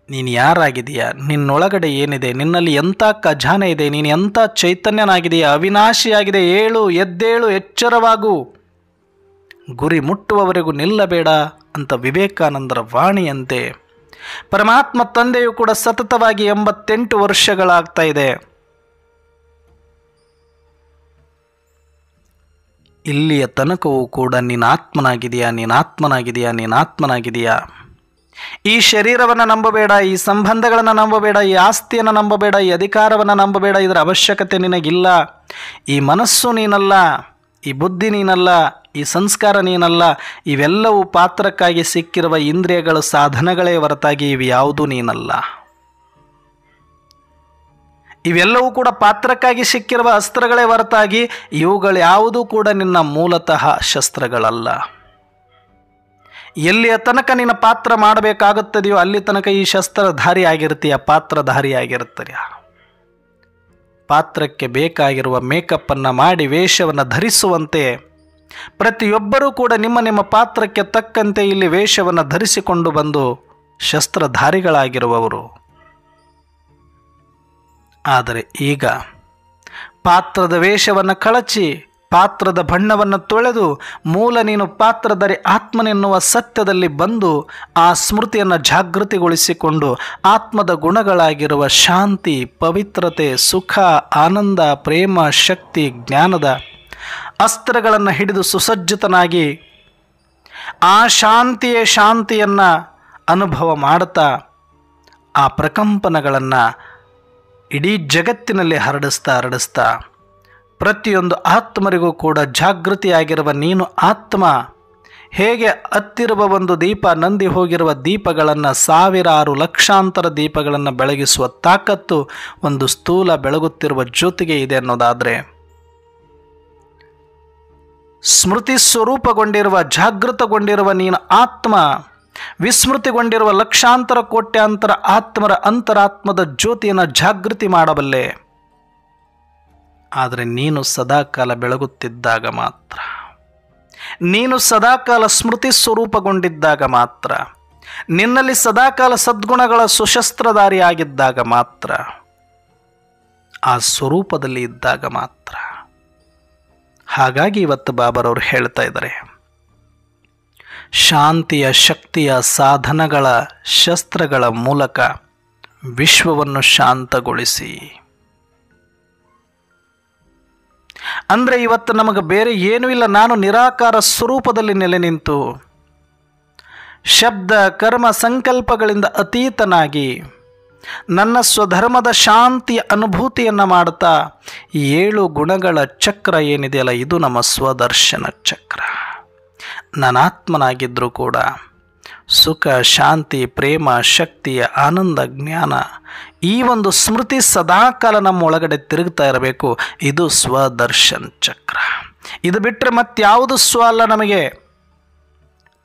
ನೀನು ಯಾರಾಗಿದೆಯಾ, ನಿನ್ನೊಳಗಡೆ ಏನಿದೆ, ನಿನ್ನಲ್ಲಿ ಎಂಥ ಖಜಾನೆ ಇದೆ, ನೀನು ಎಂಥ ಚೈತನ್ಯನಾಗಿದೆಯಾ, ಅವಿನಾಶಿಯಾಗಿದೆ, ಏಳು ಎದ್ದೇಳು, ಎಚ್ಚರವಾಗು, ಗುರಿ ಮುಟ್ಟುವವರೆಗೂ ನಿಲ್ಲಬೇಡ ಅಂತ ವಿವೇಕಾನಂದರ ವಾಣಿಯಂತೆ ಪರಮಾತ್ಮ ತಂದೆಯು ಕೂಡ ಸತತವಾಗಿ 88 ವರ್ಷಗಳಾಗ್ತಾ ಇದೆ ಇಲ್ಲಿಯ ತನಕವೂ ಕೂಡ ನೀನು ಆತ್ಮನಾಗಿದೆಯಾ, ನೀನು ಆತ್ಮನಾಗಿದೆಯಾ, ನೀನು ಆತ್ಮನಾಗಿದೆಯಾ. ಈ ಶರೀರವನ್ನು ನಂಬಬೇಡ, ಈ ಸಂಬಂಧಗಳನ್ನು ನಂಬಬೇಡ, ಈ ಆಸ್ತಿಯನ್ನು ನಂಬಬೇಡ, ಈ ಅಧಿಕಾರವನ್ನು ನಂಬಬೇಡ, ಇದರ ಅವಶ್ಯಕತೆ ನಿನಗಿಲ್ಲ. ಈ ಮನಸ್ಸು ನೀನಲ್ಲ, ಈ ಬುದ್ಧಿ ನೀನಲ್ಲ, ಈ ಸಂಸ್ಕಾರ ನೀನಲ್ಲ. ಇವೆಲ್ಲವೂ ಪಾತ್ರಕ್ಕಾಗಿ ಸಿಕ್ಕಿರುವ ಇಂದ್ರಿಯಗಳ ಸಾಧನಗಳೇ ಹೊರತಾಗಿ ಇವ್ಯಾವುದೂ ನೀನಲ್ಲ. ಇವೆಲ್ಲವೂ ಕೂಡ ಪಾತ್ರಕ್ಕಾಗಿ ಸಿಕ್ಕಿರುವ ಅಸ್ತ್ರಗಳೇ ಹೊರತಾಗಿ ಇವುಗಳ್ಯಾವುದೂ ಕೂಡ ನಿನ್ನ ಮೂಲತಃ ಶಸ್ತ್ರಗಳಲ್ಲ. ಎಲ್ಲಿಯ ತನಕ ನಿನ್ನ ಪಾತ್ರ ಮಾಡಬೇಕಾಗುತ್ತದೆಯೋ ಅಲ್ಲಿ ತನಕ ಈ ಶಸ್ತ್ರಧಾರಿ ಆಗಿರ್ತೀಯ, ಪಾತ್ರಧಾರಿ ಆಗಿರ್ತೀಯ. ಪಾತ್ರಕ್ಕೆ ಬೇಕಾಗಿರುವ ಮೇಕಪ್ಪನ್ನು ಮಾಡಿ ವೇಷವನ್ನು ಧರಿಸುವಂತೆ ಪ್ರತಿಯೊಬ್ಬರೂ ಕೂಡ ನಿಮ್ಮ ನಿಮ್ಮ ಪಾತ್ರಕ್ಕೆ ತಕ್ಕಂತೆ ಇಲ್ಲಿ ವೇಷವನ್ನು ಧರಿಸಿಕೊಂಡು ಬಂದು ಶಸ್ತ್ರಧಾರಿಗಳಾಗಿರುವವರು. ಆದರೆ ಈಗ ಪಾತ್ರದ ವೇಷವನ್ನು ಕಳಚಿ ಪಾತ್ರದ ಬಣ್ಣವನ್ನು ತೊಳೆದು ಮೂಲ ನೀನು ಪಾತ್ರಧಾರಿ ಆತ್ಮನೆನ್ನುವ ಸತ್ಯದಲ್ಲಿ ಬಂದು ಆ ಸ್ಮೃತಿಯನ್ನು ಜಾಗೃತಿಗೊಳಿಸಿಕೊಂಡು ಆತ್ಮದ ಗುಣಗಳಾಗಿರುವ ಶಾಂತಿ, ಪವಿತ್ರತೆ, ಸುಖ, ಆನಂದ, ಪ್ರೇಮ, ಶಕ್ತಿ, ಜ್ಞಾನದ ಅಸ್ತ್ರಗಳನ್ನು ಹಿಡಿದು ಸುಸಜ್ಜಿತನಾಗಿ ಆ ಶಾಂತಿಯನ್ನು ಅನುಭವ ಮಾಡುತ್ತಾ ಆ ಪ್ರಕಂಪನಗಳನ್ನು ಇಡೀ ಜಗತ್ತಿನಲ್ಲಿ ಹರಡಿಸ್ತಾ ಪ್ರತಿಯೊಂದು ಆತ್ಮರಿಗೂ ಕೂಡ ಜಾಗೃತಿಯಾಗಿರುವ ನೀನು ಆತ್ಮ ಹೇಗೆ ಹತ್ತಿರುವ ಒಂದು ದೀಪ ನಂದಿ ಹೋಗಿರುವ ದೀಪಗಳನ್ನು ಸಾವಿರಾರು ಲಕ್ಷಾಂತರ ದೀಪಗಳನ್ನು ಬೆಳಗಿಸುವ ತಾಕತ್ತು ಒಂದು ಸ್ಥೂಲ ಬೆಳಗುತ್ತಿರುವ ಜ್ಯೋತಿಗೆ ಇದೆ ಅನ್ನೋದಾದರೆ, ಸ್ಮೃತಿ ಸ್ವರೂಪಗೊಂಡಿರುವ ಜಾಗೃತಗೊಂಡಿರುವ ನೀನು ಆತ್ಮ ವಿಸ್ಮೃತಿಗೊಂಡಿರುವ ಲಕ್ಷಾಂತರ ಕೋಟ್ಯಾಂತರ ಆತ್ಮರ ಅಂತರಾತ್ಮದ ಜ್ಯೋತಿಯನ್ನು ಜಾಗೃತಿ ಮಾಡಬಲ್ಲೆ. ಆದರೆ ನೀನು ಸದಾಕಾಲ ಬೆಳಗುತ್ತಿದ್ದಾಗ ಮಾತ್ರ, ನೀನು ಸದಾಕಾಲ ಸ್ಮೃತಿ ಸ್ವರೂಪಗೊಂಡಿದ್ದಾಗ ಮಾತ್ರ, ನಿನ್ನಲ್ಲಿ ಸದಾಕಾಲ ಸದ್ಗುಣಗಳ ಸುಶಸ್ತ್ರಧಾರಿಯಾಗಿದ್ದಾಗ ಮಾತ್ರ, ಆ ಸ್ವರೂಪದಲ್ಲಿ ಇದ್ದಾಗ ಮಾತ್ರ. ಹಾಗಾಗಿ ಇವತ್ತು ಬಾಬರವರು ಹೇಳ್ತಾ ಇದ್ದಾರೆ, ಶಾಂತಿಯ ಶಕ್ತಿಯ ಸಾಧನಗಳ ಶಸ್ತ್ರಗಳ ಮೂಲಕ ವಿಶ್ವವನ್ನು ಶಾಂತಗೊಳಿಸಿ. ಅಂದರೆ ಇವತ್ತು ನಮಗೆ ಬೇರೆ ಏನೂ ಇಲ್ಲ. ನಾನು ನಿರಾಕಾರ ಸ್ವರೂಪದಲ್ಲಿ ನೆಲೆ ನಿಂತು ಶಬ್ದ ಕರ್ಮ ಸಂಕಲ್ಪಗಳಿಂದ ಅತೀತನಾಗಿ ನನ್ನ ಸ್ವಧರ್ಮದ ಶಾಂತಿಯ ಅನುಭೂತಿಯನ್ನು ಮಾಡುತ್ತಾ 7 ಗುಣಗಳ ಚಕ್ರ ಏನಿದೆಯಲ್ಲ, ಇದು ನಮ್ಮ ಸ್ವದರ್ಶನ ಚಕ್ರ. ನಾನಾತ್ಮನಾಗಿದ್ದರೂ ಕೂಡ ಸುಖ, ಶಾಂತಿ, ಪ್ರೇಮ, ಶಕ್ತಿ, ಆನಂದ, ಜ್ಞಾನ ಈ ಒಂದು ಸ್ಮೃತಿ ಸದಾಕಾಲ ನಮ್ಮ ಒಳಗಡೆ ತಿರುಗ್ತಾ ಇರಬೇಕು. ಇದು ಸ್ವದರ್ಶನ್ ಚಕ್ರ. ಇದು ಬಿಟ್ಟರೆ ಮತ್ತಾವುದು ಸ್ವ ಅಲ್ಲ ನಮಗೆ.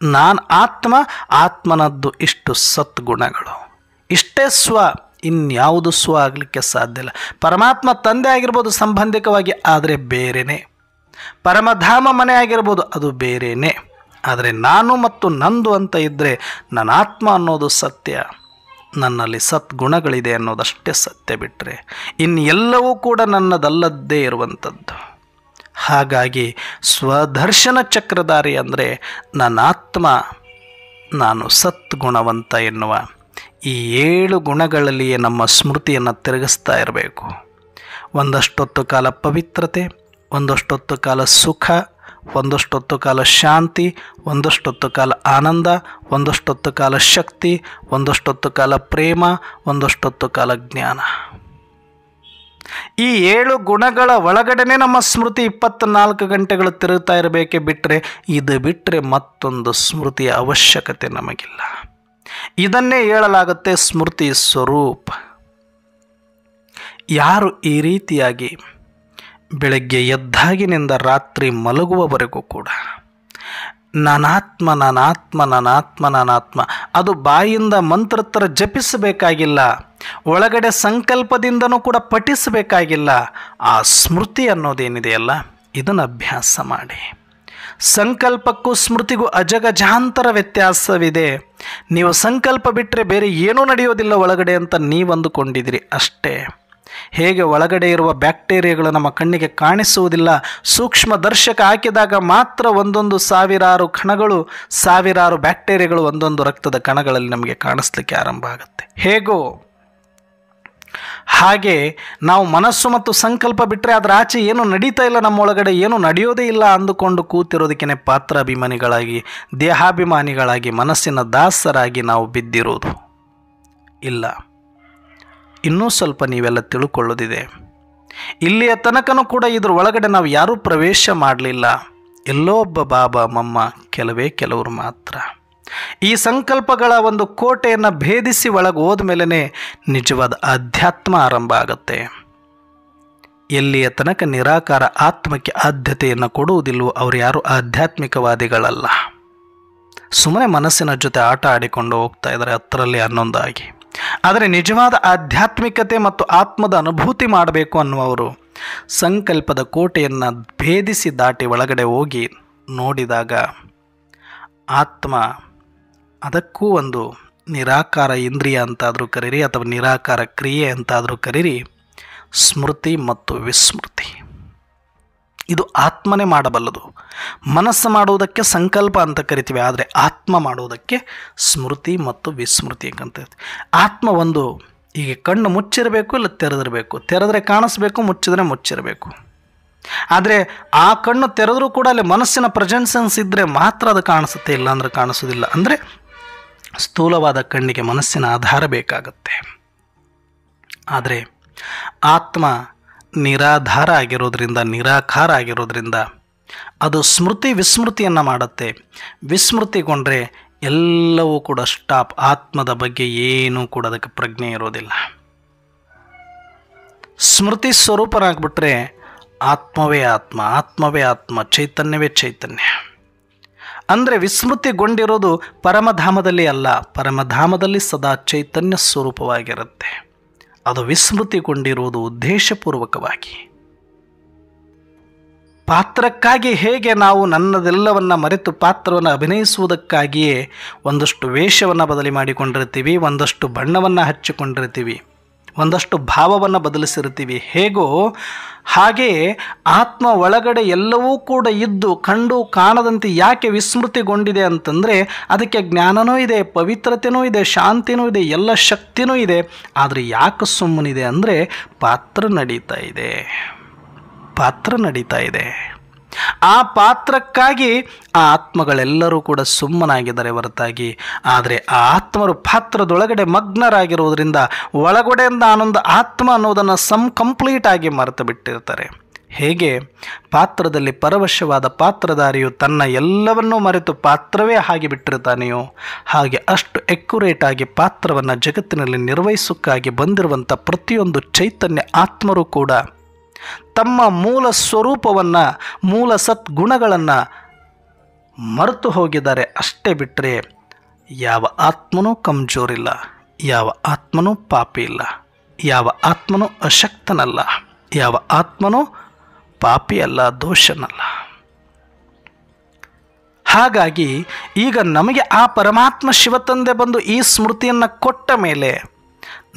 ನಾನು ಆತ್ಮ, ಆತ್ಮನದ್ದು ಇಷ್ಟು ಸದ್ಗುಣಗಳು, ಇಷ್ಟೇ ಸ್ವ, ಇನ್ಯಾವುದು ಸ್ವ ಆಗಲಿಕ್ಕೆ ಸಾಧ್ಯ ಇಲ್ಲ. ಪರಮಾತ್ಮ ತಂದೆ ಆಗಿರ್ಬೋದು ಸಂಬಂಧಿಕವಾಗಿ, ಆದರೆ ಬೇರೆಯೇ. ಪರಮಧಾಮ ಮನೆ ಆಗಿರ್ಬೋದು, ಅದು ಬೇರೆಯೇ. ಆದರೆ ನಾನು ಮತ್ತು ನಂದು ಅಂತ ಇದ್ದರೆ ನನ್ನ ಆತ್ಮ ಅನ್ನೋದು ಸತ್ಯ, ನನ್ನಲ್ಲಿ ಸದ್ಗುಣಗಳಿದೆ ಅನ್ನೋದಷ್ಟೇ ಸತ್ಯ. ಬಿಟ್ಟರೆ ಇನ್ನೆಲ್ಲವೂ ಕೂಡ ನನ್ನದಲ್ಲದ್ದೇ ಇರುವಂಥದ್ದು. ಹಾಗಾಗಿ ಸ್ವದರ್ಶನ ಚಕ್ರಧಾರಿ ಅಂದರೆ ನನ್ನ ಆತ್ಮ, ನಾನು ಸದ್ಗುಣವಂತ ಎನ್ನುವ ಈ 7 ಗುಣಗಳಲ್ಲಿಯೇ ನಮ್ಮ ಸ್ಮೃತಿಯನ್ನು ತಿರುಗಿಸ್ತಾ ಇರಬೇಕು. ಒಂದಷ್ಟೊತ್ತು ಕಾಲ ಪವಿತ್ರತೆ, ಒಂದಷ್ಟೊತ್ತು ಕಾಲ ಸುಖ, ಒಂದಷ್ಟೊತ್ತು ಕಾಲ ಶಾಂತಿ, ಒಂದಷ್ಟೊತ್ತು ಕಾಲ ಆನಂದ, ಒಂದಷ್ಟೊತ್ತು ಕಾಲ ಶಕ್ತಿ, ಒಂದಷ್ಟೊತ್ತು ಕಾಲ ಪ್ರೇಮ, ಒಂದಷ್ಟೊತ್ತು ಕಾಲ ಜ್ಞಾನ. ಈ 7 ಗುಣಗಳ ಒಳಗಡೆನೆ ನಮ್ಮ ಸ್ಮೃತಿ 24 ಗಂಟೆಗಳು ತಿರುಗ್ತಾ ಇರಬೇಕೆ. ಇದು ಬಿಟ್ಟರೆ ಮತ್ತೊಂದು ಸ್ಮೃತಿಯ ಅವಶ್ಯಕತೆ ನಮಗಿಲ್ಲ. ಇದನ್ನೇ ಹೇಳಲಾಗುತ್ತೆ ಸ್ಮೃತಿ ಸ್ವರೂಪ. ಯಾರು ಈ ರೀತಿಯಾಗಿ ಬೆಳಗ್ಗೆ ಎದ್ದಾಗಿನಿಂದ ರಾತ್ರಿ ಮಲಗುವವರೆಗೂ ಕೂಡ ನಾನಾತ್ಮ ನಾನಾತ್ಮ ನಾನಾತ್ಮ ನಾನಾತ್ಮ. ಅದು ಬಾಯಿಂದ ಮಂತ್ರ ಥರ ಜಪಿಸಬೇಕಾಗಿಲ್ಲ, ಒಳಗಡೆ ಸಂಕಲ್ಪದಿಂದನೂ ಕೂಡ ಪಠಿಸಬೇಕಾಗಿಲ್ಲ. ಆ ಸ್ಮೃತಿ ಅನ್ನೋದೇನಿದೆಯಲ್ಲ, ಇದನ್ನು ಅಭ್ಯಾಸ ಮಾಡಿ. ಸಂಕಲ್ಪಕ್ಕೂ ಸ್ಮೃತಿಗೂ ಅಜಗಜಾಂತರ ವ್ಯತ್ಯಾಸವಿದೆ. ನೀವು ಸಂಕಲ್ಪ ಬಿಟ್ಟರೆ ಬೇರೆ ಏನೂ ನಡೆಯೋದಿಲ್ಲ ಒಳಗಡೆ ಅಂತ ನೀವು ಅಂದುಕೊಂಡಿದ್ದೀರಿ ಅಷ್ಟೇ. ಹೇಗೆ ಒಳಗಡೆ ಇರುವ ಬ್ಯಾಕ್ಟೀರಿಯಾಗಳು ನಮ್ಮ ಕಣ್ಣಿಗೆ ಕಾಣಿಸುವುದಿಲ್ಲ, ಸೂಕ್ಷ್ಮ ದರ್ಶಕ ಹಾಕಿದಾಗ ಮಾತ್ರ ಒಂದೊಂದು ಸಾವಿರಾರು ಕಣಗಳು, ಸಾವಿರಾರು ಬ್ಯಾಕ್ಟೀರಿಯಾಗಳು ಒಂದೊಂದು ರಕ್ತದ ಕಣಗಳಲ್ಲಿ ನಮಗೆ ಕಾಣಿಸ್ಲಿಕ್ಕೆ ಆರಂಭ ಆಗುತ್ತೆ. ಹೇಗೋ ಹಾಗೆ ನಾವು ಮನಸ್ಸು ಮತ್ತು ಸಂಕಲ್ಪ ಬಿಟ್ಟರೆ ಅದರ ಆಚೆ ಏನು ನಡೀತಾ ಇಲ್ಲ, ನಮ್ಮ ಒಳಗಡೆ ಏನು ನಡೆಯೋದೇ ಇಲ್ಲ ಅಂದುಕೊಂಡು ಕೂತಿರೋದಕ್ಕೇ ಪಾತ್ರ ಅಭಿಮಾನಿಗಳಾಗಿ, ದೇಹಾಭಿಮಾನಿಗಳಾಗಿ, ಮನಸ್ಸಿನ ದಾಸರಾಗಿ ನಾವು ಬಿದ್ದಿರೋದು. ಇಲ್ಲ, ಇನ್ನೂ ಸ್ವಲ್ಪ ನೀವೆಲ್ಲ ತಿಳ್ಕೊಳ್ಳೋದಿದೆ. ಇಲ್ಲಿಯ ತನಕನೂ ಕೂಡ ಇದ್ರ ಒಳಗಡೆ ನಾವು ಯಾರೂ ಪ್ರವೇಶ ಮಾಡಲಿಲ್ಲ. ಎಲ್ಲೋ ಒಬ್ಬ ಬಾಬಾ ಮಮ್ಮ, ಕೆಲವರು ಮಾತ್ರ. ಈ ಸಂಕಲ್ಪಗಳ ಒಂದು ಕೋಟೆಯನ್ನು ಭೇದಿಸಿ ಒಳಗೆ ಹೋದ್ಮೇಲೆ ನಿಜವಾದ ಅಧ್ಯಾತ್ಮ ಆರಂಭ ಆಗುತ್ತೆ. ಎಲ್ಲಿಯ ತನಕ ನಿರಾಕಾರ ಆತ್ಮಕ್ಕೆ ಆದ್ಯತೆಯನ್ನು ಕೊಡುವುದಿಲ್ಲವೋ ಅವರು ಯಾರು ಆಧ್ಯಾತ್ಮಿಕವಾದಿಗಳಲ್ಲ. ಸುಮ್ಮನೆ ಮನಸ್ಸಿನ ಜೊತೆ ಆಟ ಆಡಿಕೊಂಡು ಹೋಗ್ತಾ ಇದ್ದಾರೆ ಹತ್ತರಲ್ಲಿ ಹನ್ನೊಂದಾಗಿ. ಆದರೆ ನಿಜವಾದ ಆಧ್ಯಾತ್ಮಿಕತೆ ಮತ್ತು ಆತ್ಮದ ಅನುಭೂತಿ ಮಾಡಬೇಕು ಅನ್ನುವರು ಸಂಕಲ್ಪದ ಕೋಟೆಯನ್ನು ಭೇದಿಸಿ ದಾಟಿ ಒಳಗಡೆ ಹೋಗಿ ನೋಡಿದಾಗ ಆತ್ಮ, ಅದಕ್ಕೂ ಒಂದು ನಿರಾಕಾರ ಇಂದ್ರಿಯ ಅಂತಾದರೂ ಕರೀರಿ ಅಥವಾ ನಿರಾಕಾರ ಕ್ರಿಯೆ ಅಂತಾದರೂ ಕರೀರಿ, ಸ್ಮೃತಿ ಮತ್ತು ವಿಸ್ಮೃತಿ. ಇದು ಆತ್ಮನೇ ಮಾಡಬಲ್ಲದು. ಮನಸ್ಸು ಮಾಡುವುದಕ್ಕೆ ಸಂಕಲ್ಪ ಅಂತ ಕರಿತೀವಿ, ಆದರೆ ಆತ್ಮ ಮಾಡುವುದಕ್ಕೆ ಸ್ಮೃತಿ ಮತ್ತು ವಿಸ್ಮೃತಿ ಅಂತ. ಆತ್ಮ ಒಂದು ಹೀಗೆ ಕಣ್ಣು ಮುಚ್ಚಿರಬೇಕು, ಇಲ್ಲ ತೆರೆದಿರಬೇಕು. ತೆರೆದ್ರೆ ಕಾಣಿಸ್ಬೇಕು, ಮುಚ್ಚಿದ್ರೆ ಮುಚ್ಚಿರಬೇಕು. ಆದರೆ ಆ ಕಣ್ಣು ತೆರೆದರೂ ಕೂಡ ಅಲ್ಲಿ ಮನಸ್ಸಿನ ಪ್ರೆಸೆನ್ಸೆನ್ಸ್ ಇದ್ದರೆ ಮಾತ್ರ ಅದು ಕಾಣಿಸುತ್ತೆ, ಇಲ್ಲ ಅಂದರೆ ಕಾಣಿಸೋದಿಲ್ಲ. ಅಂದರೆ ಸ್ಥೂಲವಾದ ಕಣ್ಣಿಗೆ ಮನಸ್ಸಿನ ಆಧಾರ ಬೇಕಾಗತ್ತೆ. ಆದರೆ ಆತ್ಮ ನಿರಾಧಾರ ಆಗಿರೋದ್ರಿಂದ, ನಿರಾಕಾರ ಆಗಿರೋದ್ರಿಂದ ಅದು ಸ್ಮೃತಿ ವಿಸ್ಮೃತಿಯನ್ನು ಮಾಡುತ್ತೆ. ವಿಸ್ಮೃತಿಗೊಂಡ್ರೆ ಎಲ್ಲವೂ ಕೂಡ ಸ್ಟಾಪ್. ಆತ್ಮದ ಬಗ್ಗೆ ಏನೂ ಕೂಡ ಅದಕ್ಕೆ ಪ್ರಜ್ಞೆ ಇರೋದಿಲ್ಲ. ಸ್ಮೃತಿ ಸ್ವರೂಪನಾಗ್ಬಿಟ್ರೆ ಆತ್ಮವೇ ಆತ್ಮ, ಆತ್ಮವೇ ಆತ್ಮ, ಚೈತನ್ಯವೇ ಚೈತನ್ಯ. ಅಂದರೆ ವಿಸ್ಮೃತಿಗೊಂಡಿರೋದು ಪರಮಧಾಮದಲ್ಲಿ ಅಲ್ಲ, ಪರಮಧಾಮದಲ್ಲಿ ಸದಾ ಚೈತನ್ಯ ಸ್ವರೂಪವಾಗಿರುತ್ತೆ. ಅದು ವಿಸ್ಮೃತಿಗೊಂಡಿರುವುದು ಉದ್ದೇಶಪೂರ್ವಕವಾಗಿ. ಪಾತ್ರಕ್ಕಾಗಿ ಹೇಗೆ ನಾವು ನನ್ನದೆಲ್ಲವನ್ನು ಮರೆತು ಪಾತ್ರವನ್ನು ಅಭಿನಯಿಸುವುದಕ್ಕಾಗಿಯೇ ಒಂದಷ್ಟು ವೇಷವನ್ನು ಬದಲಿ ಮಾಡಿಕೊಂಡಿರ್ತೀವಿ, ಒಂದಷ್ಟು ಬಣ್ಣವನ್ನು ಹಚ್ಚಿಕೊಂಡಿರ್ತೀವಿ, ಒಂದಷ್ಟು ಭಾವವನ್ನು ಬದಲಿಸಿರ್ತೀವಿ. ಹೇಗೋ ಹಾಗೆಯೇ ಆತ್ಮ ಒಳಗಡೆ ಎಲ್ಲವೂ ಕೂಡ ಇದ್ದು ಕಂಡು ಕಾಣದಂತೆ ಯಾಕೆ ವಿಸ್ಮೃತಿಗೊಂಡಿದೆ ಅಂತಂದರೆ ಅದಕ್ಕೆ ಜ್ಞಾನನೂ ಇದೆ, ಪವಿತ್ರತೆಯೂ ಇದೆ, ಶಾಂತಿನೂ ಇದೆ, ಎಲ್ಲ ಶಕ್ತಿನೂ ಇದೆ. ಆದರೆ ಯಾಕೆ ಸುಮ್ಮನಿದೆ ಅಂದರೆ ಪಾತ್ರ ನಡೀತಾ ಇದೆ, ಪಾತ್ರ ನಡೀತಾ ಇದೆ. ಆ ಪಾತ್ರಕ್ಕಾಗಿ ಆ ಆತ್ಮಗಳೆಲ್ಲರೂ ಕೂಡ ಸುಮ್ಮನಾಗಿದ್ದಾರೆ ಹೊರತಾಗಿ. ಆದರೆ ಆ ಆತ್ಮರು ಪಾತ್ರದೊಳಗಡೆ ಮಗ್ನರಾಗಿರುವುದರಿಂದ ಒಳಗಡೆಯಿಂದ ಆನಂದ ಆತ್ಮ ಅನ್ನೋದನ್ನು ಕಂಪ್ಲೀಟ್ ಆಗಿ ಮರೆತು ಬಿಟ್ಟಿರ್ತಾರೆ. ಹೇಗೆ ಪಾತ್ರದಲ್ಲಿ ಪರವಶವಾದ ಪಾತ್ರಧಾರಿಯು ತನ್ನ ಎಲ್ಲವನ್ನೂ ಮರೆತು ಪಾತ್ರವೇ ಆಗಿ ಬಿಟ್ಟಿರ್ತಾನೆಯೋ ಹಾಗೆ ಅಷ್ಟು ಎಕ್ಯುರೇಟ್ ಆಗಿ ಪಾತ್ರವನ್ನು ಜಗತ್ತಿನಲ್ಲಿ ನಿರ್ವಹಿಸೋಕ್ಕಾಗಿ ಬಂದಿರುವಂಥ ಪ್ರತಿಯೊಂದು ಚೈತನ್ಯ ಆತ್ಮರು ಕೂಡ ತಮ್ಮ ಮೂಲ ಸ್ವರೂಪವನ್ನು, ಮೂಲ ಸದ್ಗುಣಗಳನ್ನು ಮರೆತು ಹೋಗಿದ್ದಾರೆ ಅಷ್ಟೇ. ಬಿಟ್ಟರೆ ಯಾವ ಆತ್ಮನೂ ಕಮ್ಜೋರಿಲ್ಲ, ಯಾವ ಆತ್ಮನೂ ಪಾಪಿ ಇಲ್ಲ, ಯಾವ ಆತ್ಮನೂ ಅಶಕ್ತನಲ್ಲ, ಯಾವ ಆತ್ಮನೂ ಪಾಪಿ ಅಲ್ಲ, ದೋಷನಲ್ಲ. ಹಾಗಾಗಿ ಈಗ ನಮಗೆ ಆ ಪರಮಾತ್ಮ ಶಿವತಂದೆ ಬಂದು ಈ ಸ್ಮೃತಿಯನ್ನು ಕೊಟ್ಟ ಮೇಲೆ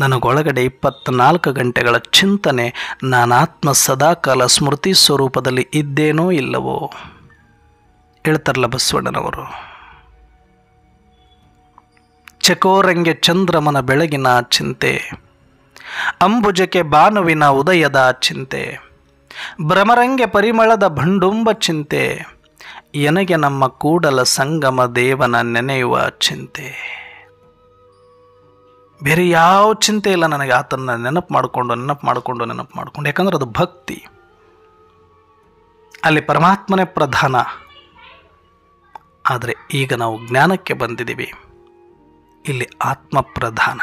ನನಗೊಳಗಡೆ 24 ಗಂಟೆಗಳ ಚಿಂತನೆ, ನಾನಾತ್ಮ ಸದಾಕಾಲ ಸ್ಮೃತಿ ಸ್ವರೂಪದಲ್ಲಿ ಇದ್ದೇನೋ ಇಲ್ಲವೋ. ಹೇಳ್ತಾರಲ್ಲ ಬಸವಣ್ಣನವರು, ಚಕೋರಂಗೆ ಚಂದ್ರಮನ ಬೆಳಗಿನ ಚಿಂತೆ, ಅಂಬುಜಕ್ಕೆ ಭಾನುವಿನ ಉದಯದ ಚಿಂತೆ, ಭ್ರಮರಂಗೆ ಪರಿಮಳದ ಭಂಡುಂಬ ಚಿಂತೆ, ಎನಗೆ ನಮ್ಮ ಕೂಡಲ ಸಂಗಮ ದೇವನ ನೆನೆಯುವ ಚಿಂತೆ. ಬೇರೆ ಯಾವ ಚಿಂತೆ ಇಲ್ಲ ನನಗೆ, ಆತನ ನೆನಪು ಮಾಡಿಕೊಂಡು. ಯಾಕಂದ್ರೆ ಅದು ಭಕ್ತಿ. ಅಲ್ಲಿ ಪರಮಾತ್ಮನೇ ಪ್ರಧಾನ. ಆದರೆ ಈಗ ನಾವು ಜ್ಞಾನಕ್ಕೆ ಬಂದಿದ್ದೀವಿ, ಇಲ್ಲಿ ಆತ್ಮ ಪ್ರಧಾನ.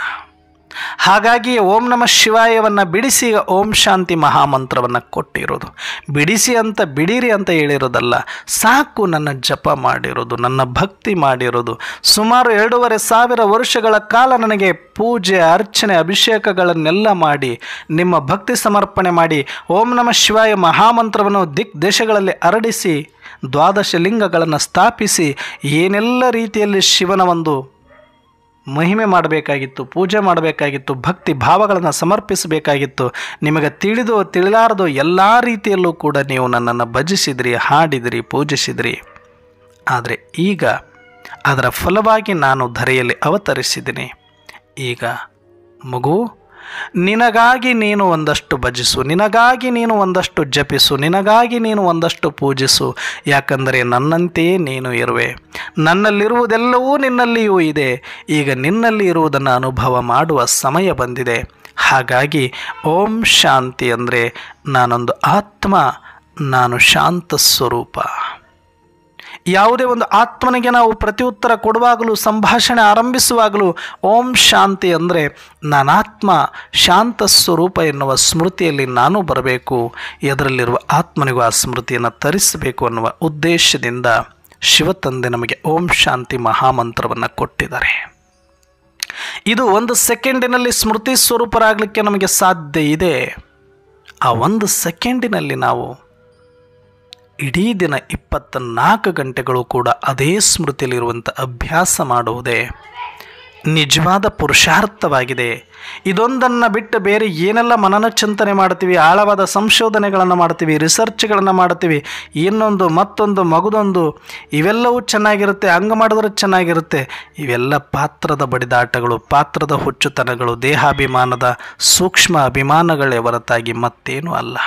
ಹಾಗಾಗಿ ಓಂ ನಮಃ ಶಿವಾಯವನ್ನು ಬಿಡಿಸಿ ಈಗ ಓಂ ಶಾಂತಿ ಮಹಾಮಂತ್ರವನ್ನು ಕೊಟ್ಟಿರೋದು. ಬಿಡಿಸಿ ಅಂತ ಬಿಡಿರಿ ಅಂತ ಹೇಳಿರೋದಲ್ಲ, ಸಾಕು ನನ್ನ ಜಪ ಮಾಡಿರೋದು, ನನ್ನ ಭಕ್ತಿ ಮಾಡಿರೋದು. ಸುಮಾರು 2500 ವರ್ಷಗಳ ಕಾಲ ನನಗೆ ಪೂಜೆ ಅರ್ಚನೆ ಅಭಿಷೇಕಗಳನ್ನೆಲ್ಲ ಮಾಡಿ ನಿಮ್ಮ ಭಕ್ತಿ ಸಮರ್ಪಣೆ ಮಾಡಿ ಓಂ ನಮಃ ಶಿವಾಯ ಮಹಾಮಂತ್ರವನ್ನು ದೇಶಗಳಲ್ಲಿ ಹರಡಿಸಿ 12 ಲಿಂಗಗಳನ್ನು ಸ್ಥಾಪಿಸಿ ಏನೆಲ್ಲ ರೀತಿಯಲ್ಲಿ ಶಿವನ ಒಂದು ಮಹಿಮೆ ಮಾಡಬೇಕಾಗಿತ್ತು, ಪೂಜೆ ಮಾಡಬೇಕಾಗಿತ್ತು, ಭಕ್ತಿ ಭಾವಗಳನ್ನು ಸಮರ್ಪಿಸಬೇಕಾಗಿತ್ತು. ನಿಮಗೆ ತಿಳಿದು ತಿಳಿಲಾರದು ಎಲ್ಲ ರೀತಿಯಲ್ಲೂ ಕೂಡ ನೀವು ನನ್ನನ್ನು ಭಜಿಸಿದ್ರಿ, ಹಾಡಿದಿರಿ, ಪೂಜಿಸಿದ್ರಿ. ಆದರೆ ಈಗ ಅದರ ಫಲವಾಗಿ ನಾನು ಧರೆಯಲ್ಲಿ ಅವತರಿಸಿದ್ದೀನಿ. ಈಗ ಮಗು, ನಿನಗಾಗಿ ನೀನು ಒಂದಷ್ಟು ಭಜಿಸು, ನಿನಗಾಗಿ ನೀನು ಒಂದಷ್ಟು ಜಪಿಸು, ನಿನಗಾಗಿ ನೀನು ಒಂದಷ್ಟು ಪೂಜಿಸು. ಯಾಕಂದರೆ ನನ್ನಂತೆಯೇ ನೀನು ಇರುವೆ, ನನ್ನಲ್ಲಿರುವುದೆಲ್ಲವೂ ನಿನ್ನಲ್ಲಿಯೂ ಇದೆ. ಈಗ ನಿನ್ನಲ್ಲಿ ಇರುವುದನ್ನು ಅನುಭವ ಮಾಡುವ ಸಮಯ ಬಂದಿದೆ. ಹಾಗಾಗಿ ಓಂ ಶಾಂತಿ ಅಂದರೆ ನಾನೊಂದು ಆತ್ಮ, ನಾನು ಶಾಂತ ಸ್ವರೂಪ. ಯಾವುದೇ ಒಂದು ಆತ್ಮನಿಗೆ ನಾವು ಪ್ರತ್ಯುತ್ತರ ಕೊಡುವಾಗಲೂ, ಸಂಭಾಷಣೆ ಆರಂಭಿಸುವಾಗಲೂ ಓಂ ಶಾಂತಿ ಅಂದರೆ ನಾನಾತ್ಮ ಶಾಂತ ಸ್ವರೂಪ ಎನ್ನುವ ಸ್ಮೃತಿಯಲ್ಲಿ ನಾನು ಬರಬೇಕು, ಎದರಲ್ಲಿರುವ ಆತ್ಮನಿಗೂ ಆ ಸ್ಮೃತಿಯನ್ನು ತರಿಸಬೇಕು ಅನ್ನುವ ಉದ್ದೇಶದಿಂದ ಶಿವತಂದೆ ನಮಗೆ ಓಂ ಶಾಂತಿ ಮಹಾಮಂತ್ರವನ್ನು ಕೊಟ್ಟಿದ್ದಾರೆ. ಇದು 1 ಸೆಕೆಂಡಿನಲ್ಲಿ ಸ್ಮೃತಿ ಸ್ವರೂಪರಾಗಲಿಕ್ಕೆ ನಮಗೆ ಸಾಧ್ಯ ಇದೆ. ಆ 1 ಸೆಕೆಂಡಿನಲ್ಲಿ ನಾವು ಇಡೀ ದಿನ 24 ಗಂಟೆಗಳು ಕೂಡ ಅದೇ ಸ್ಮೃತಿಯಲ್ಲಿರುವಂಥ ಅಭ್ಯಾಸ ಮಾಡುವುದೇ ನಿಜವಾದ ಪುರುಷಾರ್ಥವಾಗಿದೆ. ಇದೊಂದನ್ನು ಬಿಟ್ಟು ಬೇರೆ ಏನೆಲ್ಲ ಮನನ ಚಿಂತನೆ ಮಾಡ್ತೀವಿ, ಆಳವಾದ ಸಂಶೋಧನೆಗಳನ್ನು ಮಾಡ್ತೀವಿ, ರಿಸರ್ಚ್ಗಳನ್ನು ಮಾಡ್ತೀವಿ, ಇನ್ನೊಂದು ಮತ್ತೊಂದು ಮಗದೊಂದು, ಇವೆಲ್ಲವೂ ಚೆನ್ನಾಗಿರುತ್ತೆ, ಹಂಗೆ ಮಾಡಿದ್ರೆ ಚೆನ್ನಾಗಿರುತ್ತೆ. ಇವೆಲ್ಲ ಪಾತ್ರದ ಬಡಿದಾಟಗಳು, ಪಾತ್ರದ ಹುಚ್ಚುತನಗಳು, ದೇಹಾಭಿಮಾನದ ಸೂಕ್ಷ್ಮ ಅಭಿಮಾನಗಳೇ ಹೊರತಾಗಿ ಮತ್ತೇನೂ ಅಲ್ಲ.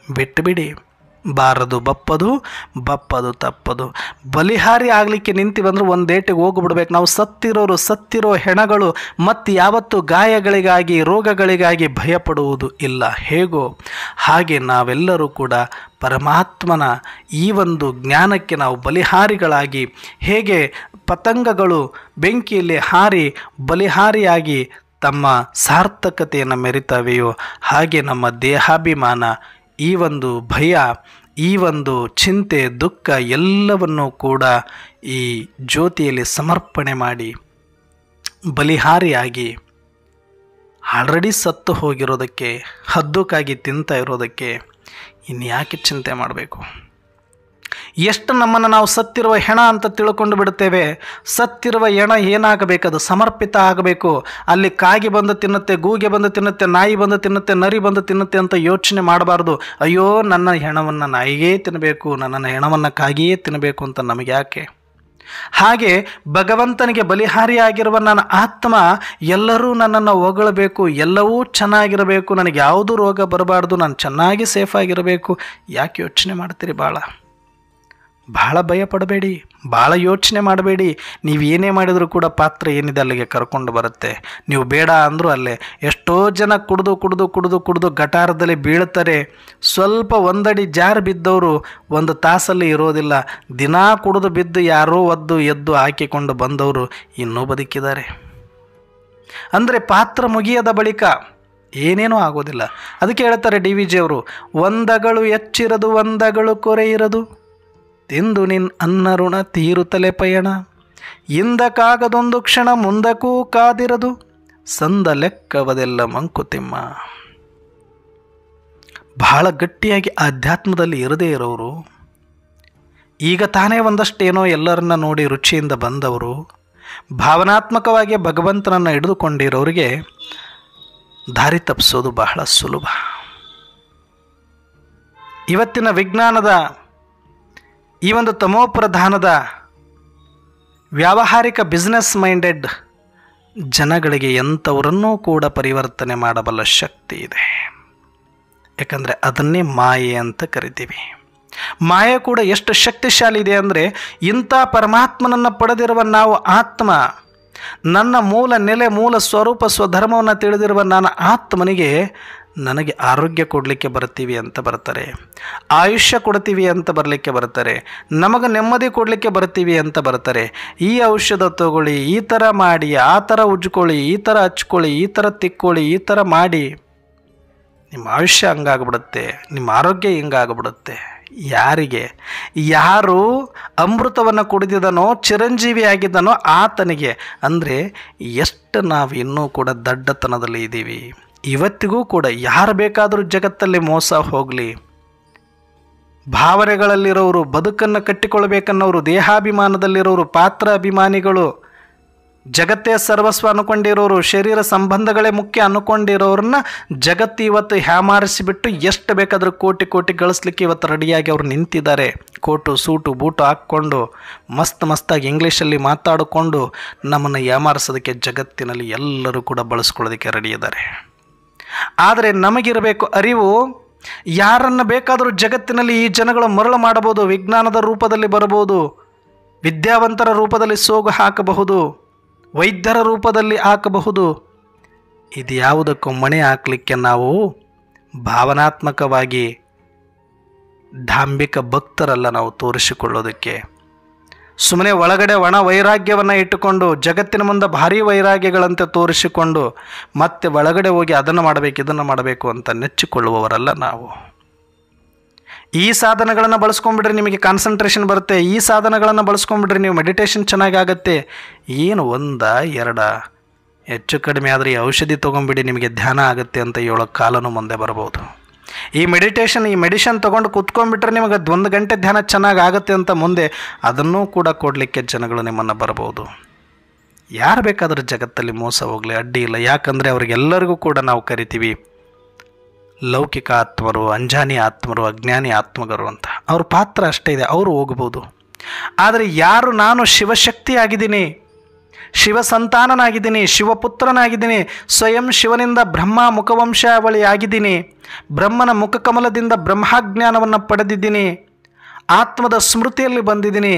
ಬಿಟ್ಟುಬಿಡಿ. ಬಾರದು ಬಪ್ಪದು, ಬಪ್ಪದು ತಪ್ಪದು. ಬಲಿಹಾರಿ ಆಗಲಿಕ್ಕೆ ನಿಂತೀವಂದ್ರೆ ಒಂದು ಏಟಿಗೆ ಹೋಗಿಬಿಡ್ಬೇಕು. ನಾವು ಸತ್ತಿರೋ ಹೆಣಗಳು ಮತ್ತು ಯಾವತ್ತೂ ಗಾಯಗಳಿಗಾಗಿ ರೋಗಗಳಿಗಾಗಿ ಭಯಪಡುವುದು ಇಲ್ಲ. ಹೇಗೋ ಹಾಗೆ ನಾವೆಲ್ಲರೂ ಕೂಡ ಪರಮಾತ್ಮನ ಈ ಒಂದು ಜ್ಞಾನಕ್ಕೆ ನಾವು ಬಲಿಹಾರಿಗಳಾಗಿ, ಹೇಗೆ ಪತಂಗಗಳು ಬೆಂಕಿಯಲ್ಲಿ ಹಾರಿ ಬಲಿಹಾರಿಯಾಗಿ ತಮ್ಮ ಸಾರ್ಥಕತೆಯನ್ನು ಮೆರಿತವೆಯೋ ಹಾಗೆ ನಮ್ಮ ದೇಹಾಭಿಮಾನ, ಈ ಒಂದು ಭಯ, ಈ ಒಂದು ಚಿಂತೆ, ದುಃಖ ಎಲ್ಲವನ್ನೂ ಕೂಡ ಈ ಜ್ಯೋತಿಯಲ್ಲಿ ಸಮರ್ಪಣೆ ಮಾಡಿ ಬಲಿಹಾರಿಯಾಗಿ ಆಲ್ರೆಡಿ ಸತ್ತು ಹೋಗಿರೋದಕ್ಕೆ, ಹದ್ದುಕಾಗಿ ತಿಂತ ಇರೋದಕ್ಕೆ ಇನ್ಯಾಕೆ ಚಿಂತೆ ಮಾಡಬೇಕು? ಎಷ್ಟು ನಮ್ಮನ್ನು ನಾವು ಸತ್ತಿರುವ ಹೆಣ ಅಂತ ತಿಳ್ಕೊಂಡು ಬಿಡುತ್ತೇವೆ. ಸತ್ತಿರುವ ಹೆಣ ಏನಾಗಬೇಕು? ಅದು ಸಮರ್ಪಿತ ಆಗಬೇಕು. ಅಲ್ಲಿ ಕಾಗಿ ಬಂದು ತಿನ್ನುತ್ತೆ, ಗೂಗೆ ಬಂದು ತಿನ್ನುತ್ತೆ, ನಾಯಿ ಬಂದು ತಿನ್ನುತ್ತೆ, ನರಿ ಬಂದು ತಿನ್ನುತ್ತೆ ಅಂತ ಯೋಚನೆ ಮಾಡಬಾರ್ದು. ಅಯ್ಯೋ ನನ್ನ ಹೆಣವನ್ನು ನಾಯಿಗೇ ತಿನ್ನಬೇಕು, ನನ್ನ ಹೆಣವನ್ನು ಕಾಗಿಯೇ ತಿನ್ನಬೇಕು ಅಂತ ನಮಗೆ ಯಾಕೆ? ಹಾಗೆ ಭಗವಂತನಿಗೆ ಬಲಿಹಾರಿಯಾಗಿರುವ ನನ್ನ ಆತ್ಮ ಎಲ್ಲರೂ ನನ್ನನ್ನು ಹೊಗಳಬೇಕು, ಎಲ್ಲವೂ ಚೆನ್ನಾಗಿರಬೇಕು, ನನಗೆ ಯಾವುದೂ ರೋಗ ಬರಬಾರ್ದು, ನಾನು ಚೆನ್ನಾಗಿ ಸೇಫಾಗಿರಬೇಕು. ಯಾಕೆ ಯೋಚನೆ ಮಾಡ್ತೀರಿ? ಭಾಳ ಭಯ ಪಡಬೇಡಿ, ಭಾಳ ಯೋಚನೆ ಮಾಡಬೇಡಿ. ನೀವು ಏನೇ ಮಾಡಿದರೂ ಕೂಡ ಪಾತ್ರ ಏನಿದೆ ಅಲ್ಲಿಗೆ ಕರ್ಕೊಂಡು ಬರುತ್ತೆ. ನೀವು ಬೇಡ ಅಂದರೂ ಅಲ್ಲೇ. ಎಷ್ಟೋ ಜನ ಕುಡಿದು ಗಟಾರದಲ್ಲಿ ಬೀಳ್ತಾರೆ. ಸ್ವಲ್ಪ 1 ಅಡಿ ಜಾರು ಬಿದ್ದವರು 1 ತಾಸಲ್ಲಿ ಇರೋದಿಲ್ಲ. ದಿನಾ ಕುಡಿದು ಬಿದ್ದು ಯಾರೋ ಎದ್ದು ಹಾಕಿಕೊಂಡು ಬಂದವರು ಇನ್ನೂ ಬದುಕಿದ್ದಾರೆ. ಅಂದರೆ ಪಾತ್ರ ಮುಗಿಯದ ಬಳಿಕ ಏನೇನೂ ಆಗೋದಿಲ್ಲ. ಅದಕ್ಕೆ ಹೇಳ್ತಾರೆ DVJ ಅವರು, 1 ಹೆಚ್ಚಿರದು 1 ಕೊರೆ ಇರದು, ತಿಂದು ನಿನ್ ಅನ್ನ ಋಣ ತೀರುತ್ತಲೆ ಪಯಣ, ಹಿಂದಕ್ಕಾಗದೊಂದು ಕ್ಷಣ ಮುಂದಕ್ಕೂ ಕಾದಿರದು, ಸಂದ ಲೆಕ್ಕವದೆಲ್ಲ ಮಂಕುತಿಮ್ಮ. ಬಹಳ ಗಟ್ಟಿಯಾಗಿ ಆಧ್ಯಾತ್ಮದಲ್ಲಿ ಇರದೇ ಇರೋರು, ಈಗ ತಾನೇ ಒಂದಷ್ಟೇನೋ ಎಲ್ಲರನ್ನ ನೋಡಿ ರುಚಿಯಿಂದ ಬಂದವರು, ಭಾವನಾತ್ಮಕವಾಗಿ ಭಗವಂತನನ್ನು ಹಿಡಿದುಕೊಂಡಿರೋರಿಗೆ ದಾರಿ ತಪ್ಪಿಸೋದು ಬಹಳ ಸುಲಭ. ಇವತ್ತಿನ ವಿಜ್ಞಾನದ ಈ ಒಂದು ತಮೋಪ್ರಧಾನದ ವ್ಯಾವಹಾರಿಕ ಬಿಸ್ನೆಸ್ ಮೈಂಡೆಡ್ ಜನಗಳಿಗೆ ಎಂಥವರನ್ನೂ ಕೂಡ ಪರಿವರ್ತನೆ ಮಾಡಬಲ್ಲ ಶಕ್ತಿ ಇದೆ. ಯಾಕಂದರೆ ಅದನ್ನೇ ಮಾಯೆ ಅಂತ ಕರಿತೀವಿ. ಮಾಯೆ ಕೂಡ ಎಷ್ಟು ಶಕ್ತಿಶಾಲಿ ಇದೆ ಅಂದರೆ, ಇಂಥ ಪರಮಾತ್ಮನನ್ನು ಪಡೆದಿರುವ ನಾವು ಆತ್ಮ, ನನ್ನ ಮೂಲ ನೆಲೆ, ಮೂಲ ಸ್ವರೂಪ, ಸ್ವಧರ್ಮವನ್ನು ತಿಳಿದಿರುವ ನನ್ನ ಆತ್ಮನಿಗೆ ನನಗೆ ಆರೋಗ್ಯ ಕೊಡಲಿಕ್ಕೆ ಬರ್ತೀವಿ ಅಂತ ಬರ್ತಾರೆ, ಆಯುಷ್ಯ ಕೊಡ್ತೀವಿ ಅಂತ ಬರಲಿಕ್ಕೆ ಬರ್ತಾರೆ, ನಮಗೆ ನೆಮ್ಮದಿ ಕೊಡಲಿಕ್ಕೆ ಬರ್ತೀವಿ ಅಂತ ಬರ್ತಾರೆ. ಈ ಔಷಧ ತಗೊಳ್ಳಿ, ಈ ಥರ ಮಾಡಿ, ಆ ಥರ ಉಜ್ಕೊಳ್ಳಿ, ಈ ಥರ ಹಚ್ಕೊಳ್ಳಿ, ಈ ಥರ ತಿಕ್ಕೊಳ್ಳಿ, ಈ ಥರ ಮಾಡಿ ನಿಮ್ಮ ಆಯುಷ್ಯ ಹಂಗಾಗ್ಬಿಡುತ್ತೆ, ನಿಮ್ಮ ಆರೋಗ್ಯ ಹಿಂಗಾಗ್ಬಿಡುತ್ತೆ. ಯಾರಿಗೆ? ಯಾರು ಅಮೃತವನ್ನು ಕುಡಿದಿದನೋ, ಚಿರಂಜೀವಿ ಆಗಿದ್ದನೋ ಆತನಿಗೆ. ಅಂದರೆ ಎಷ್ಟು ನಾವು ಇನ್ನೂ ಕೂಡ ದಡ್ಡತನದಲ್ಲಿ ಇದ್ದೀವಿ. ಇವತ್ತಿಗೂ ಕೂಡ ಯಾರು ಬೇಕಾದರೂ ಜಗತ್ತಲ್ಲಿ ಮೋಸ ಹೋಗಲಿ, ಭಾವನೆಗಳಲ್ಲಿರೋರು, ಬದುಕನ್ನು ಕಟ್ಟಿಕೊಳ್ಬೇಕನ್ನೋರು, ದೇಹಾಭಿಮಾನದಲ್ಲಿರೋರು, ಪಾತ್ರ ಅಭಿಮಾನಿಗಳು, ಜಗತ್ತೇ ಸರ್ವಸ್ವ ಅನ್ಕೊಂಡಿರೋರು, ಶರೀರ ಸಂಬಂಧಗಳೇ ಮುಖ್ಯ ಅನ್ಕೊಂಡಿರೋರನ್ನ ಜಗತ್ತು ಇವತ್ತು ಹ್ಯಾಮಾರಿಸಿಬಿಟ್ಟು ಎಷ್ಟು ಬೇಕಾದರೂ ಕೋಟಿ ಕೋಟಿ ಗಳಿಸ್ಲಿಕ್ಕೆ ಇವತ್ತು ರೆಡಿಯಾಗಿ ಅವ್ರು ನಿಂತಿದ್ದಾರೆ. ಕೋಟು ಸೂಟು ಬೂಟು ಹಾಕ್ಕೊಂಡು ಮಸ್ತಾಗಿ ಇಂಗ್ಲೀಷಲ್ಲಿ ಮಾತಾಡಿಕೊಂಡು ನಮ್ಮನ್ನು ಯಾಮಾರಿಸೋದಕ್ಕೆ ಜಗತ್ತಿನಲ್ಲಿ ಎಲ್ಲರೂ ಕೂಡ ಬಳಸ್ಕೊಳ್ಳೋದಕ್ಕೆ ರೆಡಿ ಇದ್ದಾರೆ. ಆದರೆ ನಮಗಿರಬೇಕು ಅರಿವು, ಯಾರನ್ನು ಬೇಕಾದರೂ ಜಗತ್ತಿನಲ್ಲಿ ಈ ಜನಗಳು ಮರಳು ಮಾಡಬಹುದು, ವಿಜ್ಞಾನದ ರೂಪದಲ್ಲಿ ಬರಬಹುದು, ವಿದ್ಯಾವಂತರ ರೂಪದಲ್ಲಿ ಸೋಗು ಹಾಕಬಹುದು, ವೈದ್ಯರ ರೂಪದಲ್ಲಿ ಹಾಕಬಹುದು. ಇದು ಯಾವುದಕ್ಕೂ ಮಣೆ ಹಾಕಲಿಕ್ಕೆ ನಾವು ಭಾವನಾತ್ಮಕವಾಗಿ ಡಾಂಬಿಕ ಭಕ್ತರಲ್ಲ. ನಾವು ತೋರಿಸಿಕೊಳ್ಳೋದಕ್ಕೆ ಸುಮ್ಮನೆ ಒಳಗಡೆ ಒಣ ವೈರಾಗ್ಯವನ್ನು ಇಟ್ಟುಕೊಂಡು ಜಗತ್ತಿನ ಮುಂದೆ ಭಾರೀ ವೈರಾಗ್ಯಗಳಂತೆ ತೋರಿಸಿಕೊಂಡು ಮತ್ತೆ ಒಳಗಡೆ ಹೋಗಿ ಅದನ್ನು ಮಾಡಬೇಕು ಇದನ್ನು ಮಾಡಬೇಕು ಅಂತ ನೆಚ್ಚಿಕೊಳ್ಳುವವರಲ್ಲ ನಾವು. ಈ ಸಾಧನಗಳನ್ನು ಬಳಸ್ಕೊಂಡ್ಬಿಡ್ರಿ ನಿಮಗೆ ಕಾನ್ಸಂಟ್ರೇಷನ್ ಬರುತ್ತೆ, ಈ ಸಾಧನಗಳನ್ನು ಬಳಸ್ಕೊಂಡ್ಬಿಡ್ರಿ ನೀವು ಮೆಡಿಟೇಷನ್ ಚೆನ್ನಾಗಾಗತ್ತೆ. ಏನು ಒಂದಾ ಎರಡಾ? ಹೆಚ್ಚು ಕಡಿಮೆ ಆದರೆ ಈ ಔಷಧಿ ತೊಗೊಂಬಿಡಿ ನಿಮಗೆ ಧ್ಯಾನ ಆಗುತ್ತೆ ಅಂತ ಹೇಳೋ ಕಾಲನೂ ಮುಂದೆ ಬರ್ಬೋದು. ಈ ಮೆಡಿಷನ್ ತೊಗೊಂಡು ಕೂತ್ಕೊಂಡ್ಬಿಟ್ರೆ ನಿಮಗೆ 1 ಗಂಟೆ ಧ್ಯಾನ ಚೆನ್ನಾಗಿ ಆಗುತ್ತೆ ಅಂತ ಮುಂದೆ ಅದನ್ನೂ ಕೂಡ ಕೊಡಲಿಕ್ಕೆ ಜನಗಳು ನಿಮ್ಮನ್ನು ಬರ್ಬೋದು. ಯಾರು ಬೇಕಾದರೂ ಜಗತ್ತಲ್ಲಿ ಮೋಸ ಹೋಗಲಿ, ಅಡ್ಡಿ ಇಲ್ಲ. ಯಾಕಂದರೆ ಅವ್ರಿಗೆಲ್ಲರಿಗೂ ಕೂಡ ನಾವು ಕರಿತೀವಿ ಲೌಕಿಕ ಆತ್ಮರು, ಅಂಜಾನಿ ಆತ್ಮರು, ಅಜ್ಞಾನಿ ಆತ್ಮಗರು ಅಂತ. ಅವ್ರ ಪಾತ್ರ ಅಷ್ಟೇ ಇದೆ, ಅವರು ಹೋಗ್ಬೋದು. ಆದರೆ ಯಾರು ನಾನು ಶಿವಶಕ್ತಿ ಆಗಿದ್ದೀನಿ, ಶಿವ ಸಂತಾನನಾಗಿದ್ದೀನಿ, ಶಿವಪುತ್ರನಾಗಿದ್ದೀನಿ, ಸ್ವಯಂ ಶಿವನಿಂದ ಬ್ರಹ್ಮ ಮುಖವಂಶಾವಳಿ ಆಗಿದ್ದೀನಿ, ಬ್ರಹ್ಮನ ಮುಖಕಮಲದಿಂದ ಬ್ರಹ್ಮಜ್ಞಾನವನ್ನು ಪಡೆದಿದ್ದೀನಿ, ಆತ್ಮದ ಸ್ಮೃತಿಯಲ್ಲಿ ಬಂದಿದ್ದೀನಿ,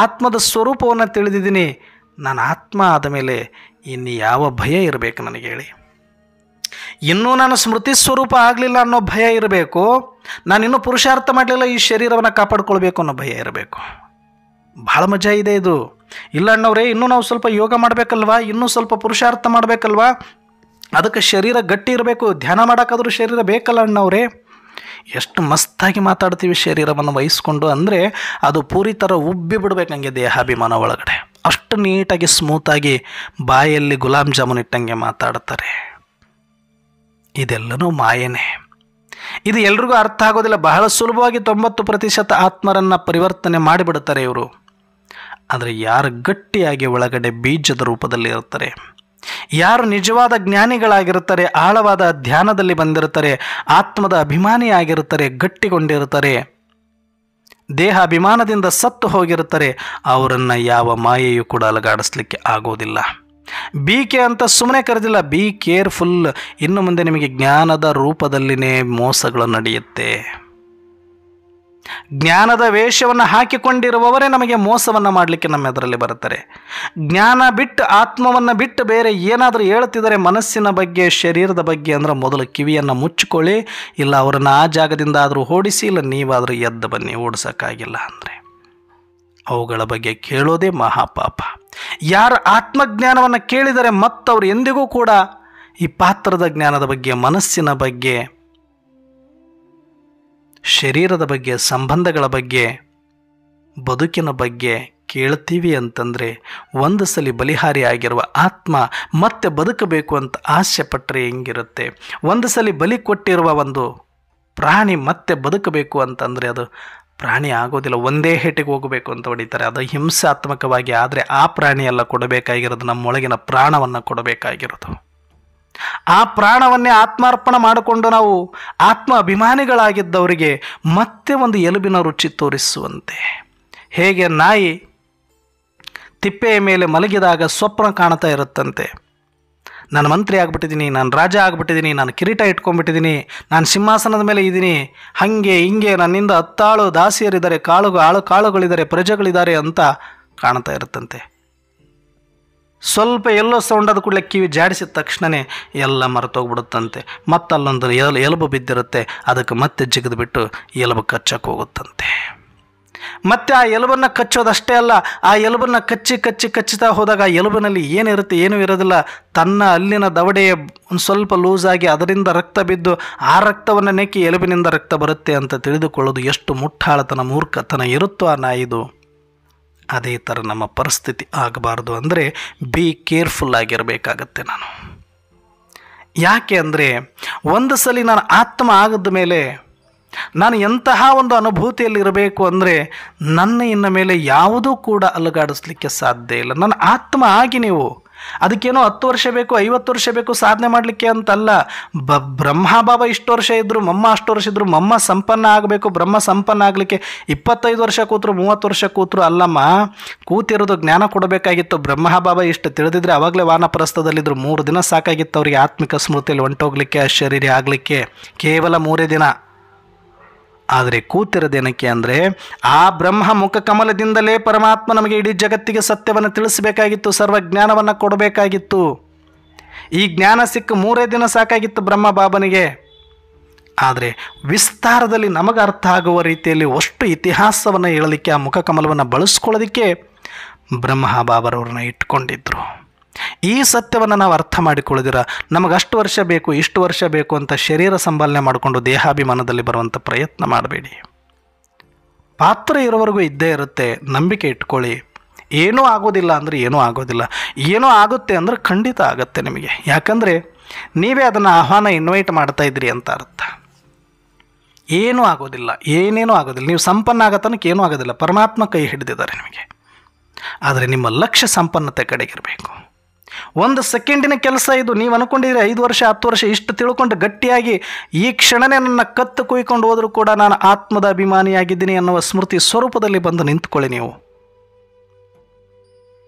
ಆತ್ಮದ ಸ್ವರೂಪವನ್ನು ತಿಳಿದಿದ್ದೀನಿ, ನಾನು ಆತ್ಮ ಆದ ಮೇಲೆ ಇನ್ನು ಯಾವ ಭಯ ಇರಬೇಕು ನನಗೆ ಹೇಳಿ? ಇನ್ನೂ ನಾನು ಸ್ಮೃತಿ ಸ್ವರೂಪ ಆಗಲಿಲ್ಲ ಅನ್ನೋ ಭಯ ಇರಬೇಕು, ನಾನಿನ್ನೂ ಪುರುಷಾರ್ಥ ಮಾಡಲಿಲ್ಲ ಈ ಶರೀರವನ್ನು ಕಾಪಾಡ್ಕೊಳ್ಬೇಕು ಅನ್ನೋ ಭಯ ಇರಬೇಕು. ಭಾಳ ಮಜಾ ಇದೆ ಇದು. ಇಲ್ಲ ಅಣ್ಣವ್ರೆ, ಇನ್ನೂ ನಾವು ಸ್ವಲ್ಪ ಯೋಗ ಮಾಡಬೇಕಲ್ವಾ, ಇನ್ನೂ ಸ್ವಲ್ಪ ಪುರುಷಾರ್ಥ ಮಾಡಬೇಕಲ್ವಾ, ಅದಕ್ಕೆ ಶರೀರ ಗಟ್ಟಿ ಇರಬೇಕು, ಧ್ಯಾನ ಮಾಡೋಕ್ಕಾದ್ರೂ ಶರೀರ ಬೇಕಲ್ಲ ಅಣ್ಣವ್ರೆ. ಎಷ್ಟು ಮಸ್ತಾಗಿ ಮಾತಾಡ್ತೀವಿ ಶರೀರವನ್ನು ವಹಿಸ್ಕೊಂಡು, ಅಂದರೆ ಅದು ಪೂರಿ ಥರ ಉಬ್ಬಿ ಬಿಡ್ಬೇಕು ಹಂಗೆ ದೇಹಾಭಿಮಾನ ಒಳಗಡೆ. ಅಷ್ಟು ನೀಟಾಗಿ ಸ್ಮೂತಾಗಿ ಬಾಯಲ್ಲಿ ಗುಲಾಬ್ ಜಾಮೂನ್ ಇಟ್ಟಂಗೆ ಮಾತಾಡ್ತಾರೆ. ಇದೆಲ್ಲನೂ ಮಾಯೇನೆ. ಇದು ಎಲ್ರಿಗೂ ಅರ್ಥ ಆಗೋದಿಲ್ಲ. ಬಹಳ ಸುಲಭವಾಗಿ 90% ಆತ್ಮರನ್ನು ಪರಿವರ್ತನೆ ಮಾಡಿಬಿಡ್ತಾರೆ ಇವರು. ಆದರೆ ಯಾರು ಗಟ್ಟಿಯಾಗಿ ಒಳಗಡೆ ಬೀಜದ ರೂಪದಲ್ಲಿ ಇರ್ತಾರೆ, ಯಾರು ನಿಜವಾದ ಜ್ಞಾನಿಗಳಾಗಿರ್ತಾರೆ, ಆಳವಾದ ಧ್ಯಾನದಲ್ಲಿ ಬಂದಿರ್ತಾರೆ, ಆತ್ಮದ ಅಭಿಮಾನಿಯಾಗಿರ್ತಾರೆ, ಗಟ್ಟಿಗೊಂಡಿರ್ತಾರೆ, ದೇಹ ಅಭಿಮಾನದಿಂದ ಸತ್ತು ಹೋಗಿರ್ತಾರೆ, ಅವರನ್ನು ಯಾವ ಮಾಯೆಯೂ ಕೂಡ ಅಲಗಾಡಿಸ್ಲಿಕ್ಕೆ ಆಗೋದಿಲ್ಲ. ಕೆ ಅಂತ ಸುಮ್ಮನೆ ಕರೆದಿಲ್ಲ, ಬಿ ಕೇರ್ಫುಲ್. ಇನ್ನು ಮುಂದೆ ನಿಮಗೆ ಜ್ಞಾನದ ರೂಪದಲ್ಲಿನೇ ಮೋಸಗಳು ನಡೆಯುತ್ತೆ. ಜ್ಞಾನದ ವೇಷವನ್ನು ಹಾಕಿಕೊಂಡಿರುವವರೇ ನಮಗೆ ಮೋಸವನ್ನು ಮಾಡಲಿಕ್ಕೆ ನಮ್ಮ ಎದುರಲ್ಲಿ ಬರ್ತಾರೆ. ಜ್ಞಾನ ಬಿಟ್ಟು, ಆತ್ಮವನ್ನು ಬಿಟ್ಟು ಬೇರೆ ಏನಾದರೂ ಹೇಳ್ತಿದ್ದಾರೆ ಮನಸ್ಸಿನ ಬಗ್ಗೆ, ಶರೀರದ ಬಗ್ಗೆ ಅಂದರೆ ಮೊದಲು ಕಿವಿಯನ್ನು ಮುಚ್ಚಿಕೊಳ್ಳಿ. ಇಲ್ಲ ಅವರನ್ನು ಆ ಜಾಗದಿಂದ ಆದರೂ ಓಡಿಸಿ, ಇಲ್ಲ ನೀವಾದರೂ ಎದ್ದು ಬನ್ನಿ. ಓಡಿಸೋಕ್ಕಾಗಿಲ್ಲ ಅಂದರೆ ಅವುಗಳ ಬಗ್ಗೆ ಕೇಳೋದೇ ಮಹಾಪಾಪ. ಯಾರು ಆತ್ಮಜ್ಞಾನವನ್ನು ಕೇಳಿದರೆ ಮತ್ತವರು ಎಂದಿಗೂ ಕೂಡ ಈ ಪಾತ್ರದ ಜ್ಞಾನದ ಬಗ್ಗೆ, ಮನಸ್ಸಿನ ಬಗ್ಗೆ, ಶರೀರದ ಬಗ್ಗೆ, ಸಂಬಂಧಗಳ ಬಗ್ಗೆ, ಬದುಕಿನ ಬಗ್ಗೆ ಕೇಳ್ತೀವಿ ಅಂತಂದರೆ, ಒಂದು ಸಲ ಬಲಿಹಾರಿ ಆಗಿರುವ ಆತ್ಮ ಮತ್ತೆ ಬದುಕಬೇಕು ಅಂತ ಆಸೆ ಪಟ್ಟರೆ ಹೆಂಗಿರುತ್ತೆ? ಒಂದು ಸಲ ಬಲಿ ಕೊಟ್ಟಿರುವ ಒಂದು ಪ್ರಾಣಿ ಮತ್ತೆ ಬದುಕಬೇಕು ಅಂತಂದರೆ ಅದು ಪ್ರಾಣಿ ಆಗೋದಿಲ್ಲ. ಒಂದೇ ಹೇಟಿಗೆ ಹೋಗಬೇಕು ಅಂತ ಹೊಡಿತಾರೆ. ಅದು ಹಿಂಸಾತ್ಮಕವಾಗಿ. ಆದರೆ ಆ ಪ್ರಾಣಿಯೆಲ್ಲ ಕೊಡಬೇಕಾಗಿರೋದು, ನಮ್ಮೊಳಗಿನ ಪ್ರಾಣವನ್ನು ಕೊಡಬೇಕಾಗಿರೋದು. ಆ ಪ್ರಾಣವನ್ನೇ ಆತ್ಮಾರ್ಪಣೆ ಮಾಡಿಕೊಂಡು ನಾವು ಆತ್ಮ ಅಭಿಮಾನಿಗಳಾಗಿದ್ದವರಿಗೆ ಮತ್ತೆ ಒಂದು ಎಲುಬಿನ ರುಚಿ ತೋರಿಸುವಂತೆ. ಹೇಗೆ ನಾಯಿ ತಿಪ್ಪೆಯ ಮೇಲೆ ಮಲಗಿದಾಗ ಸ್ವಪ್ನ ಕಾಣ್ತಾ ಇರುತ್ತಂತೆ, ನಾನು ಮಂತ್ರಿ ಆಗಿಬಿಟ್ಟಿದ್ದೀನಿ, ನಾನು ರಾಜ ಆಗಿಬಿಟ್ಟಿದ್ದೀನಿ, ನಾನು ಕಿರೀಟ ಇಟ್ಕೊಂಡ್ಬಿಟ್ಟಿದ್ದೀನಿ, ನಾನು ಸಿಂಹಾಸನದ ಮೇಲೆ ಇದ್ದೀನಿ, ಹಾಗೆ ಹಿಂಗೆ ನನ್ನಿಂದ 10 ದಾಸಿಯರಿದ್ದಾರೆ, ಕಾಳುಗಳಿದ್ದಾರೆ, ಪ್ರಜೆಗಳಿದ್ದಾರೆ ಅಂತ ಕಾಣ್ತಾ ಇರುತ್ತಂತೆ. ಸ್ವಲ್ಪ ಎಲ್ಲೋ ಸೌಂಡ್ ಆದ ಕೂಡಲೇ ಕಿವಿ ಜಾಡಿಸಿದ ತಕ್ಷಣವೇ ಎಲ್ಲ ಮರೆತೋಗ್ಬಿಡುತ್ತಂತೆ. ಮತ್ತು ಅಲ್ಲೊಂದು ಎಲುಬು ಬಿದ್ದಿರುತ್ತೆ, ಅದಕ್ಕೆ ಮತ್ತೆ ಜಿಗಿದ್ಬಿಟ್ಟು ಎಲುಬು ಕಚ್ಚಕ್ಕೆ ಹೋಗುತ್ತಂತೆ. ಮತ್ತು ಆ ಎಲುಬನ್ನು ಕಚ್ಚೋದಷ್ಟೇ ಅಲ್ಲ, ಆ ಎಲುಬನ್ನು ಕಚ್ಚುತ್ತಾ ಹೋದಾಗ ಆ ಎಲುಬಿನಲ್ಲಿ ಏನಿರುತ್ತೆ, ಏನೂ ಇರೋದಿಲ್ಲ. ತನ್ನ ಅಲ್ಲಿನ ದವಡೆ ಒಂದು ಸ್ವಲ್ಪ ಲೂಸಾಗಿ ಅದರಿಂದ ರಕ್ತ ಬಿದ್ದು ಆ ರಕ್ತವನ್ನು ನೆಕ್ಕಿ ಎಲುಬಿನಿಂದ ರಕ್ತ ಬರುತ್ತೆ ಅಂತ ತಿಳಿದುಕೊಳ್ಳೋದು ಎಷ್ಟು ಮುಟ್ಟಾಳತನ, ಮೂರ್ಖತನ ಇರುತ್ತೋ ಆ ನಾಯಿದು. ಅದೇ ಥರ ನಮ್ಮ ಪರಿಸ್ಥಿತಿ ಆಗಬಾರ್ದು. ಅಂದರೆ ಬಿ ಕೇರ್ಫುಲ್ ಆಗಿರಬೇಕಾಗತ್ತೆ ನಾನು. ಯಾಕೆ ಅಂದರೆ ಒಂದು ಸಲ ನಾನು ಆತ್ಮ ಆಗದ ಮೇಲೆ ನಾನು ಎಂತಹ ಒಂದು ಅನುಭೂತಿಯಲ್ಲಿ ಇರಬೇಕು ಅಂದರೆ ನನ್ನ ಇನ್ನ ಮೇಲೆ ಯಾವುದೂ ಕೂಡ ಅಲುಗಾಡಿಸ್ಲಿಕ್ಕೆ ಸಾಧ್ಯ ಇಲ್ಲ. ನನ್ನ ಆತ್ಮ ಆಗಿ ನೀವು ಅದಕ್ಕೇನೋ 10 ವರ್ಷ ಬೇಕು, 50 ವರ್ಷ ಬೇಕು ಸಾಧನೆ ಮಾಡಲಿಕ್ಕೆ ಅಂತಲ್ಲ. ಬ್ರಹ್ಮ ಬಾಬಾ ಇಷ್ಟು ವರ್ಷ ಇದ್ದರು, ಮಮ್ಮ ಅಷ್ಟು ವರ್ಷ ಇದ್ದರು, ಮಮ್ಮ ಸಂಪನ್ನ ಆಗಬೇಕು, ಬ್ರಹ್ಮ ಸಂಪನ್ನ ಆಗಲಿಕ್ಕೆ 25 ವರ್ಷ ಕೂತರು, 30 ವರ್ಷ ಕೂತರು ಅಲ್ಲಮ್ಮ. ಕೂತಿರೋದು ಜ್ಞಾನ ಕೊಡಬೇಕಾಗಿತ್ತು. ಬ್ರಹ್ಮ ಬಾಬಾ ಇಷ್ಟು ತಿಳಿದಿದ್ರೆ ಅವಾಗಲೇ ವಾನಪ್ರಸ್ಥದಲ್ಲಿದ್ದರು. 3 ದಿನ ಸಾಕಾಗಿತ್ತು ಅವರಿಗೆ ಆತ್ಮಿಕ ಸ್ಮೃತಿಯಲ್ಲಿ ಹೊಂಟೋಗ್ಲಿಕ್ಕೆ, ಶರೀರ ಆಗಲಿಕ್ಕೆ. ಕೇವಲ 3 ದಿನ. ಆದರೆ ಕೂತಿರೋದೇನಕ್ಕೆ ಅಂದರೆ ಆ ಬ್ರಹ್ಮ ಮುಖ ಕಮಲದಿಂದಲೇ ಪರಮಾತ್ಮ ನಮಗೆ ಇಡೀ ಜಗತ್ತಿಗೆ ಸತ್ಯವನ್ನು ತಿಳಿಸಬೇಕಾಗಿತ್ತು, ಸರ್ವಜ್ಞಾನವನ್ನು ಕೊಡಬೇಕಾಗಿತ್ತು. ಈ ಜ್ಞಾನ ಸಿಕ್ಕ 3 ದಿನ ಸಾಕಾಗಿತ್ತು ಬ್ರಹ್ಮ ಬಾಬನಿಗೆ. ಆದರೆ ವಿಸ್ತಾರದಲ್ಲಿ ನಮಗೆ ಅರ್ಥ ಆಗುವ ರೀತಿಯಲ್ಲಿ ಅಷ್ಟು ಇತಿಹಾಸವನ್ನು ಹೇಳಲಿಕ್ಕೆ, ಆ ಮುಖ ಕಮಲವನ್ನು ಬಳಸ್ಕೊಳ್ಳೋದಕ್ಕೆ ಬ್ರಹ್ಮ ಬಾಬರವ್ರನ್ನ ಇಟ್ಕೊಂಡಿದ್ರು. ಈ ಸತ್ಯವನ್ನು ನಾವು ಅರ್ಥ ಮಾಡಿಕೊಳ್ಳದಿರ ನಮಗೆ ಅಷ್ಟು ವರ್ಷ ಬೇಕು, ಇಷ್ಟು ವರ್ಷ ಬೇಕು ಅಂತ ಶರೀರ ಸಂಪಾಲನೆ ಮಾಡಿಕೊಂಡು ದೇಹಾಭಿಮಾನದಲ್ಲಿ ಬರುವಂಥ ಪ್ರಯತ್ನ ಮಾಡಬೇಡಿ. ಪಾತ್ರ ಇರೋವರೆಗೂ ಇದ್ದೇ ಇರುತ್ತೆ, ನಂಬಿಕೆ ಇಟ್ಕೊಳ್ಳಿ. ಏನೂ ಆಗೋದಿಲ್ಲ ಅಂದರೆ ಏನೂ ಆಗೋದಿಲ್ಲ, ಏನೋ ಆಗುತ್ತೆ ಅಂದರೆ ಖಂಡಿತ ಆಗುತ್ತೆ ನಿಮಗೆ. ಯಾಕಂದರೆ ನೀವೇ ಅದನ್ನು ಇನ್ವೈಟ್ ಮಾಡ್ತಾ ಇದ್ದೀರಿ ಅಂತ ಅರ್ಥ. ಏನೂ ಆಗೋದಿಲ್ಲ, ಏನೇನೂ ಆಗೋದಿಲ್ಲ. ನೀವು ಸಂಪನ್ನ ಆಗೋ ತನಕ ಏನೂ ಆಗೋದಿಲ್ಲ. ಪರಮಾತ್ಮ ಕೈ ಹಿಡಿದಿದ್ದಾರೆ ನಿಮಗೆ. ಆದರೆ ನಿಮ್ಮ ಲಕ್ಷ್ಯ ಸಂಪನ್ನತೆ ಕಡೆಗಿರಬೇಕು. 1 ಸೆಕೆಂಡಿನ ಕೆಲಸ ಇದು. ನೀವು ಅಂದ್ಕೊಂಡಿದ್ರೆ 5 ವರ್ಷ 10 ವರ್ಷ ಇಷ್ಟು ತಿಳ್ಕೊಂಡು ಗಟ್ಟಿಯಾಗಿ ಈ ಕ್ಷಣನೇ ನನ್ನ ಕತ್ತು ಕುಯ್ಕೊಂಡು ಹೋದರೂ ಕೂಡ ನಾನು ಆತ್ಮದ ಅಭಿಮಾನಿಯಾಗಿದ್ದೀನಿ ಅನ್ನುವ ಸ್ಮೃತಿ ಸ್ವರೂಪದಲ್ಲಿ ಬಂದು ನಿಂತ್ಕೊಳ್ಳಿ.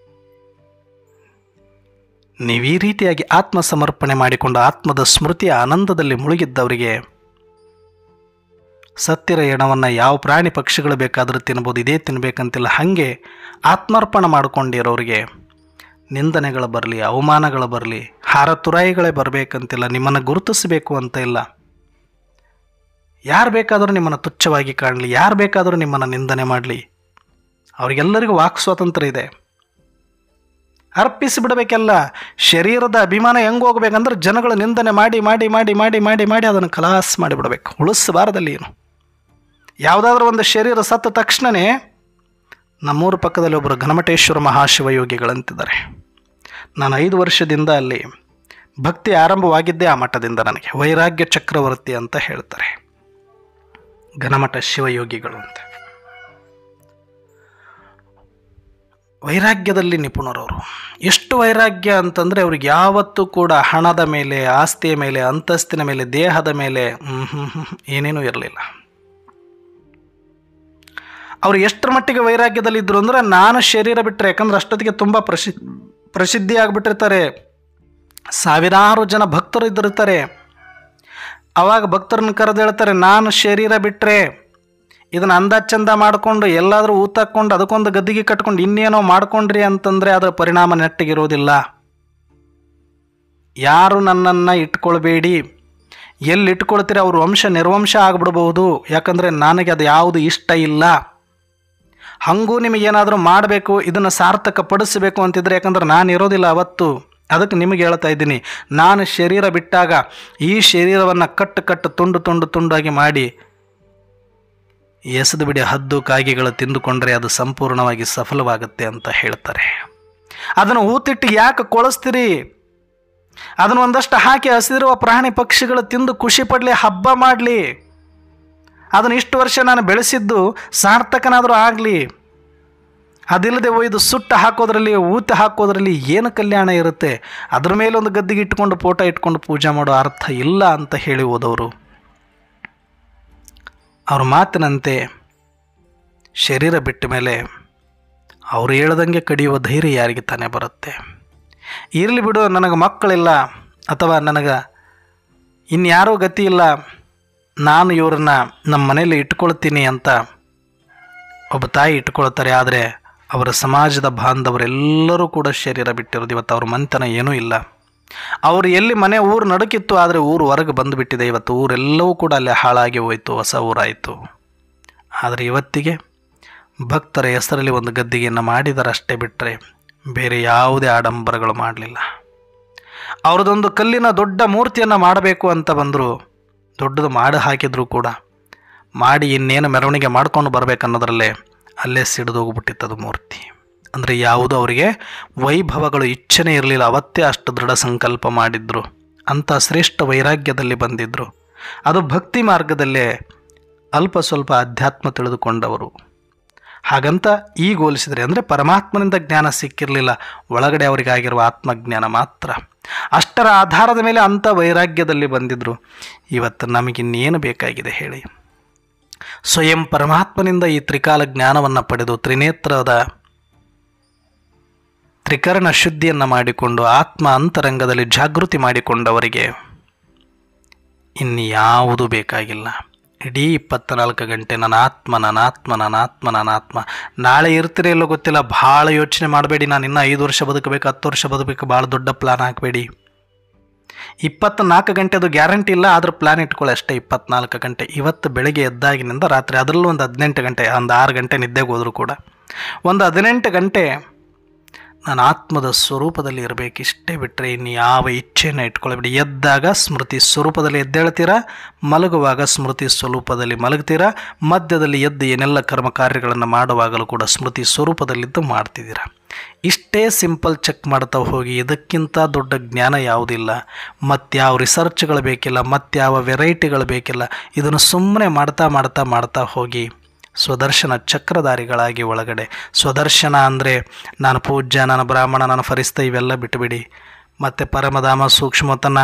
ನೀವು ಈ ರೀತಿಯಾಗಿ ಆತ್ಮ ಸಮರ್ಪಣೆ ಮಾಡಿಕೊಂಡು ಆತ್ಮದ ಸ್ಮೃತಿಯ ಆನಂದದಲ್ಲಿ ಮುಳುಗಿದ್ದವರಿಗೆ ಸತ್ತಿರ ಎಣವನ್ನು ಯಾವ ಪ್ರಾಣಿ ಪಕ್ಷಿಗಳು ಬೇಕಾದರೂ ತಿನ್ಬೋದು, ಇದೇ ತಿನ್ನಬೇಕಂತಿಲ್ಲ. ಹಾಗೆ ಆತ್ಮಾರ್ಪಣೆ ಮಾಡಿಕೊಂಡಿರೋರಿಗೆ ನಿಂದನೆಗಳು ಬರಲಿ, ಅವಮಾನಗಳು ಬರಲಿ, ಹಾರತುರಾಯಿಗಳೇ ಬರಬೇಕಂತಿಲ್ಲ. ನಿಮ್ಮನ್ನು ಗುರುತಿಸಬೇಕು ಅಂತ ಇಲ್ಲ. ಯಾರು ಬೇಕಾದರೂ ನಿಮ್ಮನ್ನು ತುಚ್ಛವಾಗಿ ಕಾಣಲಿ, ಯಾರು ಬೇಕಾದರೂ ನಿಮ್ಮನ್ನು ನಿಂದನೆ ಮಾಡಲಿ, ಅವರಿಗೆಲ್ಲರಿಗೂ ವಾಕ್ ಸ್ವಾತಂತ್ರ್ಯ ಇದೆ. ಅರ್ಪಿಸಿಬಿಡಬೇಕೆಲ್ಲ. ಶರೀರದ ಅಭಿಮಾನ ಹೆಂಗೆ ಹೋಗ್ಬೇಕಂದ್ರೆ ಜನಗಳು ನಿಂದನೆ ಮಾಡಿ ಮಾಡಿ ಮಾಡಿ ಮಾಡಿ ಮಾಡಿ ಮಾಡಿ ಅದನ್ನು ಖಲಾಸ್ ಮಾಡಿಬಿಡಬೇಕು, ಉಳಿಸಬಾರದಲ್ಲಿ. ಏನು ಯಾವುದಾದ್ರೂ ಒಂದು ಶರೀರ ಸತ್ತ ತಕ್ಷಣವೇ ನಮ್ಮೂರ ಪಕ್ಕದಲ್ಲಿ ಒಬ್ಬರು ಘನಮಠೇಶ್ವರ ಮಹಾಶಿವಯೋಗಿಗಳಂತಿದ್ದಾರೆ. ನಾನು 5 ವರ್ಷದಿಂದ ಅಲ್ಲಿ ಭಕ್ತಿ ಆರಂಭವಾಗಿದ್ದೇ ಆ ಮಠದಿಂದ. ನನಗೆ ವೈರಾಗ್ಯ ಚಕ್ರವರ್ತಿ ಅಂತ ಹೇಳ್ತಾರೆ, ಘನಮಠ ಶಿವಯೋಗಿಗಳು ಅಂತ. ವೈರಾಗ್ಯದಲ್ಲಿ ನಿಪುಣರವರು. ಎಷ್ಟು ವೈರಾಗ್ಯ ಅಂತಂದರೆ ಅವ್ರಿಗೆ ಯಾವತ್ತೂ ಕೂಡ ಹಣದ ಮೇಲೆ, ಆಸ್ತಿಯ ಮೇಲೆ, ಅಂತಸ್ತಿನ ಮೇಲೆ, ದೇಹದ ಮೇಲೆ ಏನೇನೂ ಇರಲಿಲ್ಲ. ಅವರು ಎಷ್ಟರ ಮಟ್ಟಿಗೆ ವೈರಾಗ್ಯದಲ್ಲಿದ್ದರು ಅಂದರೆ, ನಾನು ಶರೀರ ಬಿಟ್ಟರೆ, ಯಾಕಂದ್ರೆ ಅಷ್ಟೊತ್ತಿಗೆ ತುಂಬ ಪ್ರಸಿದ್ಧಿ ಆಗಿಬಿಟ್ಟಿರ್ತಾರೆ, ಸಾವಿರಾರು ಜನ ಭಕ್ತರು ಇದ್ದಿರ್ತಾರೆ. ಆವಾಗ ಭಕ್ತರನ್ನ ಕರೆದು ಹೇಳ್ತಾರೆ, ನಾನು ಶರೀರ ಬಿಟ್ಟರೆ ಇದನ್ನು ಅಂದಾಚಂದ ಮಾಡಿಕೊಂಡು ಎಲ್ಲಾದರೂ ಊತಾಕೊಂಡು ಅದಕ್ಕೊಂದು ಗದ್ದಿಗೆ ಕಟ್ಕೊಂಡು ಇನ್ನೇನೋ ಮಾಡ್ಕೊಂಡ್ರಿ ಅಂತಂದರೆ ಅದರ ಪರಿಣಾಮ ನೆಟ್ಟಿಗಿರೋದಿಲ್ಲ. ಯಾರು ನನ್ನನ್ನು ಇಟ್ಕೊಳ್ಬೇಡಿ. ಎಲ್ಲಿ ಇಟ್ಕೊಳ್ತೀರಿ ಅವ್ರ ವಂಶ ನಿರ್ವಂಶ ಆಗಿಬಿಡ್ಬೋದು. ಯಾಕಂದರೆ ನನಗೆ ಅದು ಯಾವುದು ಇಷ್ಟ ಇಲ್ಲ. ಹಾಗೂ ನಿಮಗೇನಾದರೂ ಮಾಡಬೇಕು, ಇದನ್ನು ಸಾರ್ಥಕ ಪಡಿಸಬೇಕು ಅಂತಿದ್ರೆ, ಯಾಕಂದ್ರೆ ನಾನು ಇರೋದಿಲ್ಲ ಅವತ್ತು. ಅದಕ್ಕೆ ನಿಮಗೆ ಹೇಳ್ತಾ ಇದ್ದೀನಿ, ನಾನು ಶರೀರ ಬಿಟ್ಟಾಗ ಈ ಶರೀರವನ್ನು ಕಟ್ಟು ತುಂಡಾಗಿ ಮಾಡಿ ಎಸೆದು ಬಿಡಿ, ಹದ್ದು ಕಾಗಿಗಳು ತಿಂದುಕೊಂಡ್ರೆ ಅದು ಸಂಪೂರ್ಣವಾಗಿ ಸಫಲವಾಗುತ್ತೆ ಅಂತ ಹೇಳ್ತಾರೆ. ಅದನ್ನು ಊತಿಟ್ಟು ಯಾಕೆ ಕೊಳಿಸ್ತೀರಿ? ಅದನ್ನು ಒಂದಷ್ಟು ಹಾಕಿ ಹಸಿದಿರುವ ಪ್ರಾಣಿ ಪಕ್ಷಿಗಳು ತಿಂದು ಖುಷಿ ಪಡಲಿ, ಹಬ್ಬ ಮಾಡಲಿ. ಅದನ್ನು ಇಷ್ಟು ವರ್ಷ ನಾನು ಬೆಳೆಸಿದ್ದು ಸಾರ್ಥಕನಾದರೂ ಆಗಲಿ. ಅದಿಲ್ಲದೆ ಒಯ್ದು ಸುಟ್ಟು ಹಾಕೋದ್ರಲ್ಲಿ, ಊತ ಹಾಕೋದ್ರಲ್ಲಿ ಏನು ಕಲ್ಯಾಣ ಇರುತ್ತೆ? ಅದ್ರ ಮೇಲೆ ಒಂದು ಗದ್ದಿಗೆ ಇಟ್ಕೊಂಡು ಫೋಟೋ ಇಟ್ಕೊಂಡು ಪೂಜೆ ಮಾಡೋ ಅರ್ಥ ಇಲ್ಲ ಅಂತ ಹೇಳಿ ಹೋದವರು. ಅವ್ರ ಮಾತಿನಂತೆ ಶರೀರ ಬಿಟ್ಟ ಮೇಲೆ ಅವರು ಹೇಳ್ದಂಗೆ ಕಡಿಯುವ ಧೈರ್ಯ ಯಾರಿಗೆ ತಾನೇ ಬರುತ್ತೆ? ಇರಲಿ ಬಿಡು, ನನಗೆ ಮಕ್ಕಳಿಲ್ಲ ಅಥವಾ ನನಗೆ ಇನ್ಯಾರೂ ಗತಿ ಇಲ್ಲ, ನಾನು ಇವ್ರನ್ನ ನಮ್ಮ ಮನೇಲಿ ಇಟ್ಕೊಳ್ತೀನಿ ಅಂತ ಒಬ್ಬ ತಾಯಿ ಇಟ್ಕೊಳ್ತಾರೆ. ಆದರೆ ಅವರ ಸಮಾಜದ ಬಾಂಧವರೆಲ್ಲರೂ ಕೂಡ ಶರೀರ ಬಿಟ್ಟಿರೋದು. ಇವತ್ತು ಅವ್ರ ಮನೆತನ ಏನೂ ಇಲ್ಲ. ಅವರು ಎಲ್ಲಿ ಊರು ನಡುಕಿತ್ತು, ಆದರೆ ಊರು ಹೊರಗೆ ಬಂದುಬಿಟ್ಟಿದೆ. ಇವತ್ತು ಊರೆಲ್ಲವೂ ಕೂಡ ಅಲ್ಲಿ ಹಾಳಾಗಿ ಹೋಯಿತು, ಹೊಸ ಊರಾಯಿತು. ಆದರೆ ಇವತ್ತಿಗೆ ಭಕ್ತರ ಹೆಸರಲ್ಲಿ ಒಂದು ಗದ್ದಿಗೆಯನ್ನು ಮಾಡಿದರಷ್ಟೇ ಬಿಟ್ಟರೆ ಬೇರೆ ಯಾವುದೇ ಆಡಂಬರಗಳು ಮಾಡಲಿಲ್ಲ. ಅವ್ರದ್ದೊಂದು ಕಲ್ಲಿನ ದೊಡ್ಡ ಮೂರ್ತಿಯನ್ನು ಮಾಡಬೇಕು ಅಂತ ಬಂದರು, ದೊಡ್ಡದು ಮಾಡಿ ಹಾಕಿದ್ರು ಕೂಡ ಮಾಡಿ ಇನ್ನೇನು ಮೆರವಣಿಗೆ ಮಾಡ್ಕೊಂಡು ಬರಬೇಕನ್ನೋದ್ರಲ್ಲೇ ಅಲ್ಲೇ ಸಿಡಿದೋಗ್ಬಿಟ್ಟಿತ್ತದು ಮೂರ್ತಿ. ಅಂದರೆ ಯಾವುದು ಅವರಿಗೆ ವೈಭವಗಳು ಇಚ್ಛೆನೇ ಇರಲಿಲ್ಲ. ಅವತ್ತೇ ಅಷ್ಟು ದೃಢ ಸಂಕಲ್ಪ ಮಾಡಿದ್ರು, ಅಂಥ ಶ್ರೇಷ್ಠ ವೈರಾಗ್ಯದಲ್ಲಿ ಬಂದಿದ್ದರು. ಅದು ಭಕ್ತಿ ಮಾರ್ಗದಲ್ಲೇ ಅಲ್ಪ ಸ್ವಲ್ಪ ಅಧ್ಯಾತ್ಮ ತಿಳಿದುಕೊಂಡವರು. ಹಾಗಂತ ಈಗ ಹೋಲಿಸಿದರೆ ಅಂದರೆ ಪರಮಾತ್ಮನಿಂದ ಜ್ಞಾನ ಸಿಕ್ಕಿರಲಿಲ್ಲ, ಒಳಗಡೆ ಅವರಿಗಾಗಿರುವ ಆತ್ಮಜ್ಞಾನ ಮಾತ್ರ. ಅಷ್ಟರ ಆಧಾರದ ಮೇಲೆ ಅಂಥ ವೈರಾಗ್ಯದಲ್ಲಿ ಬಂದಿದ್ದರು. ಇವತ್ತು ನಮಗಿನ್ನೇನು ಬೇಕಾಗಿದೆ ಹೇಳಿ? ಸ್ವಯಂ ಪರಮಾತ್ಮನಿಂದ ಈ ತ್ರಿಕಾಲ ಜ್ಞಾನವನ್ನು ಪಡೆದು ತ್ರಿನೇತ್ರದ ತ್ರಿಕರಣ ಶುದ್ಧಿಯನ್ನು ಮಾಡಿಕೊಂಡು ಆತ್ಮ ಅಂತರಂಗದಲ್ಲಿ ಜಾಗೃತಿ ಮಾಡಿಕೊಂಡವರಿಗೆ ಇನ್ಯಾವುದೂ ಬೇಕಾಗಿಲ್ಲ. ಇಡೀ 24 ಗಂಟೆ ನನ್ನ ಆತ್ಮ ನನ್ನ ಆತ್ಮ ನನ್ನ ಆತ್ಮ ನನ್ನ ಆತ್ಮ. ನಾಳೆ ಇರ್ತೀರೋ ಇಲ್ಲೋ ಗೊತ್ತಿಲ್ಲ, ಭಾಳ ಯೋಚನೆ ಮಾಡಬೇಡಿ. ನಾನು ಇನ್ನೂ 5 ವರ್ಷ ಬದುಕಬೇಕು, 10 ವರ್ಷ ಬದುಕಬೇಕು, ಭಾಳ ದೊಡ್ಡ ಪ್ಲಾನ್ ಹಾಕಬೇಡಿ. 24 ಗಂಟೆದು ಗ್ಯಾರಂಟಿ ಇಲ್ಲ, ಆದರೂ ಪ್ಲಾನ್ ಇಟ್ಕೊಳ್ಳಿ ಅಷ್ಟೇ. 24 ಗಂಟೆ. ಇವತ್ತು ಬೆಳಗ್ಗೆ ಎದ್ದಾಗಿನಿಂದ ರಾತ್ರಿ, ಅದರಲ್ಲೂ ಒಂದು 18 ಗಂಟೆ, ಒಂದು 6 ಗಂಟೆ ನಿದ್ದೆಗೆ ಹೋದರೂ ಕೂಡ ಒಂದು 18 ಗಂಟೆ ನಾನು ಆತ್ಮದ ಸ್ವರೂಪದಲ್ಲಿ ಇರಬೇಕಿಷ್ಟೇ. ಬಿಟ್ಟರೆ ಇನ್ನು ಯಾವ ಇಚ್ಛೆಯನ್ನು ಇಟ್ಕೊಳ್ಬೇಡಿ. ಎದ್ದಾಗ ಸ್ಮೃತಿ ಸ್ವರೂಪದಲ್ಲಿ ಎದ್ದೇಳ್ತೀರಾ, ಮಲಗುವಾಗ ಸ್ಮೃತಿ ಸ್ವರೂಪದಲ್ಲಿ ಮಲಗ್ತೀರಾ, ಮಧ್ಯದಲ್ಲಿ ಎದ್ದು ಏನೆಲ್ಲ ಕರ್ಮ ಕಾರ್ಯಗಳನ್ನು ಮಾಡುವಾಗಲೂ ಕೂಡ ಸ್ಮೃತಿ ಸ್ವರೂಪದಲ್ಲಿದ್ದು ಮಾಡ್ತಿದ್ದೀರಾ. ಇಷ್ಟೇ ಸಿಂಪಲ್ ಚೆಕ್ ಮಾಡ್ತಾ ಹೋಗಿ. ಇದಕ್ಕಿಂತ ದೊಡ್ಡ ಜ್ಞಾನ ಯಾವುದಿಲ್ಲ. ಮತ್ಯಾವ ರಿಸರ್ಚ್ಗಳು ಬೇಕಿಲ್ಲ, ಮತ್ಯಾವ ವೆರೈಟಿಗಳು ಬೇಕಿಲ್ಲ. ಇದನ್ನು ಸುಮ್ಮನೆ ಮಾಡ್ತಾ ಮಾಡ್ತಾ ಮಾಡ್ತಾ ಹೋಗಿ ಸ್ವದರ್ಶನ ಚಕ್ರಧಾರಿಗಳಾಗಿ ಒಳಗಡೆ. ಸ್ವದರ್ಶನ ಅಂದರೆ ನಾನು ಪೂಜ್ಯ, ನಾನು ಬ್ರಾಹ್ಮಣ, ನಾನು ಫರಿಸ್ತ ಇವೆಲ್ಲ ಬಿಟ್ಟುಬಿಡಿ. ಮತ್ತು ಪರಮಧಾಮ ಸೂಕ್ಷ್ಮತನ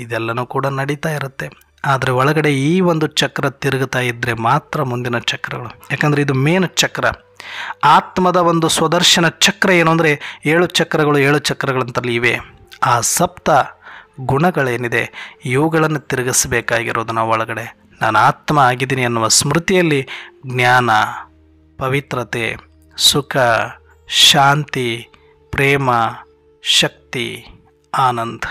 ಇದೆಲ್ಲನೂ ಕೂಡ ನಡೀತಾ ಇರುತ್ತೆ. ಆದರೆ ಒಳಗಡೆ ಈ ಒಂದು ಚಕ್ರ ತಿರುಗುತ್ತಾ ಇದ್ದರೆ ಮಾತ್ರ ಮುಂದಿನ ಚಕ್ರಗಳು. ಯಾಕಂದರೆ ಇದು ಮೇನ್ ಚಕ್ರ. ಆತ್ಮದ ಒಂದು ಸ್ವದರ್ಶನ ಚಕ್ರ ಏನು ಅಂದರೆ 7 ಚಕ್ರಗಳು 7 ಚಕ್ರಗಳಂತಲ್ಲಿ ಇವೆ. ಆ ಸಪ್ತ ಗುಣಗಳೇನಿದೆ ಇವುಗಳನ್ನು ತಿರುಗಿಸಬೇಕಾಗಿರೋದು ನಾವು ಒಳಗಡೆ. ನಾನು ಆತ್ಮ ಆಗಿದ್ದೀನಿ ಅನ್ನುವ ಸ್ಮೃತಿಯಲ್ಲಿ ಜ್ಞಾನ, ಪವಿತ್ರತೆ, ಸುಖ, ಶಾಂತಿ, ಪ್ರೇಮ, ಶಕ್ತಿ, ಆನಂದ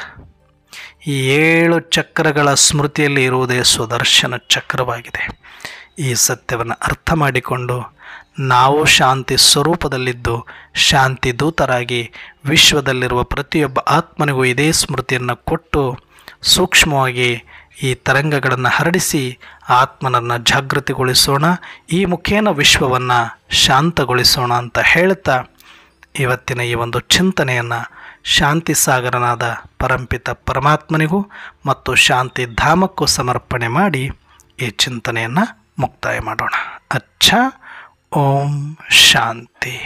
ಈ 7 ಚಕ್ರಗಳ ಸ್ಮೃತಿಯಲ್ಲಿ ಇರುವುದೇ ಸುದರ್ಶನ ಚಕ್ರವಾಗಿದೆ. ಈ ಸತ್ಯವನ್ನು ಅರ್ಥ ಮಾಡಿಕೊಂಡು ನಾವು ಶಾಂತಿ ಸ್ವರೂಪದಲ್ಲಿದ್ದು ಶಾಂತಿ ದೂತರಾಗಿ ವಿಶ್ವದಲ್ಲಿರುವ ಪ್ರತಿಯೊಬ್ಬ ಆತ್ಮನಿಗೂ ಇದೇ ಸ್ಮೃತಿಯನ್ನು ಕೊಟ್ಟು ಸೂಕ್ಷ್ಮವಾಗಿ ಈ ತರಂಗಗಳನ್ನು ಹರಡಿಸಿ ಆತ್ಮನನ್ನು ಜಾಗೃತಿಗೊಳಿಸೋಣ. ಈ ಮುಖೇನ ವಿಶ್ವವನ್ನು ಶಾಂತಗೊಳಿಸೋಣ ಅಂತ ಹೇಳ್ತಾ ಇವತ್ತಿನ ಈ ಒಂದು ಚಿಂತನೆಯನ್ನು ಶಾಂತಿ ಸಾಗರನಾದ ಪರಂಪಿತ ಪರಮಾತ್ಮನಿಗೂ ಮತ್ತು ಶಾಂತಿ ಧಾಮಕ್ಕೂ ಸಮರ್ಪಣೆ ಮಾಡಿ ಈ ಚಿಂತನೆಯನ್ನು ಮುಕ್ತಾಯ ಮಾಡೋಣ. ಅಚ್ಚಾ. ಓಂ ಶಾಂತಿ.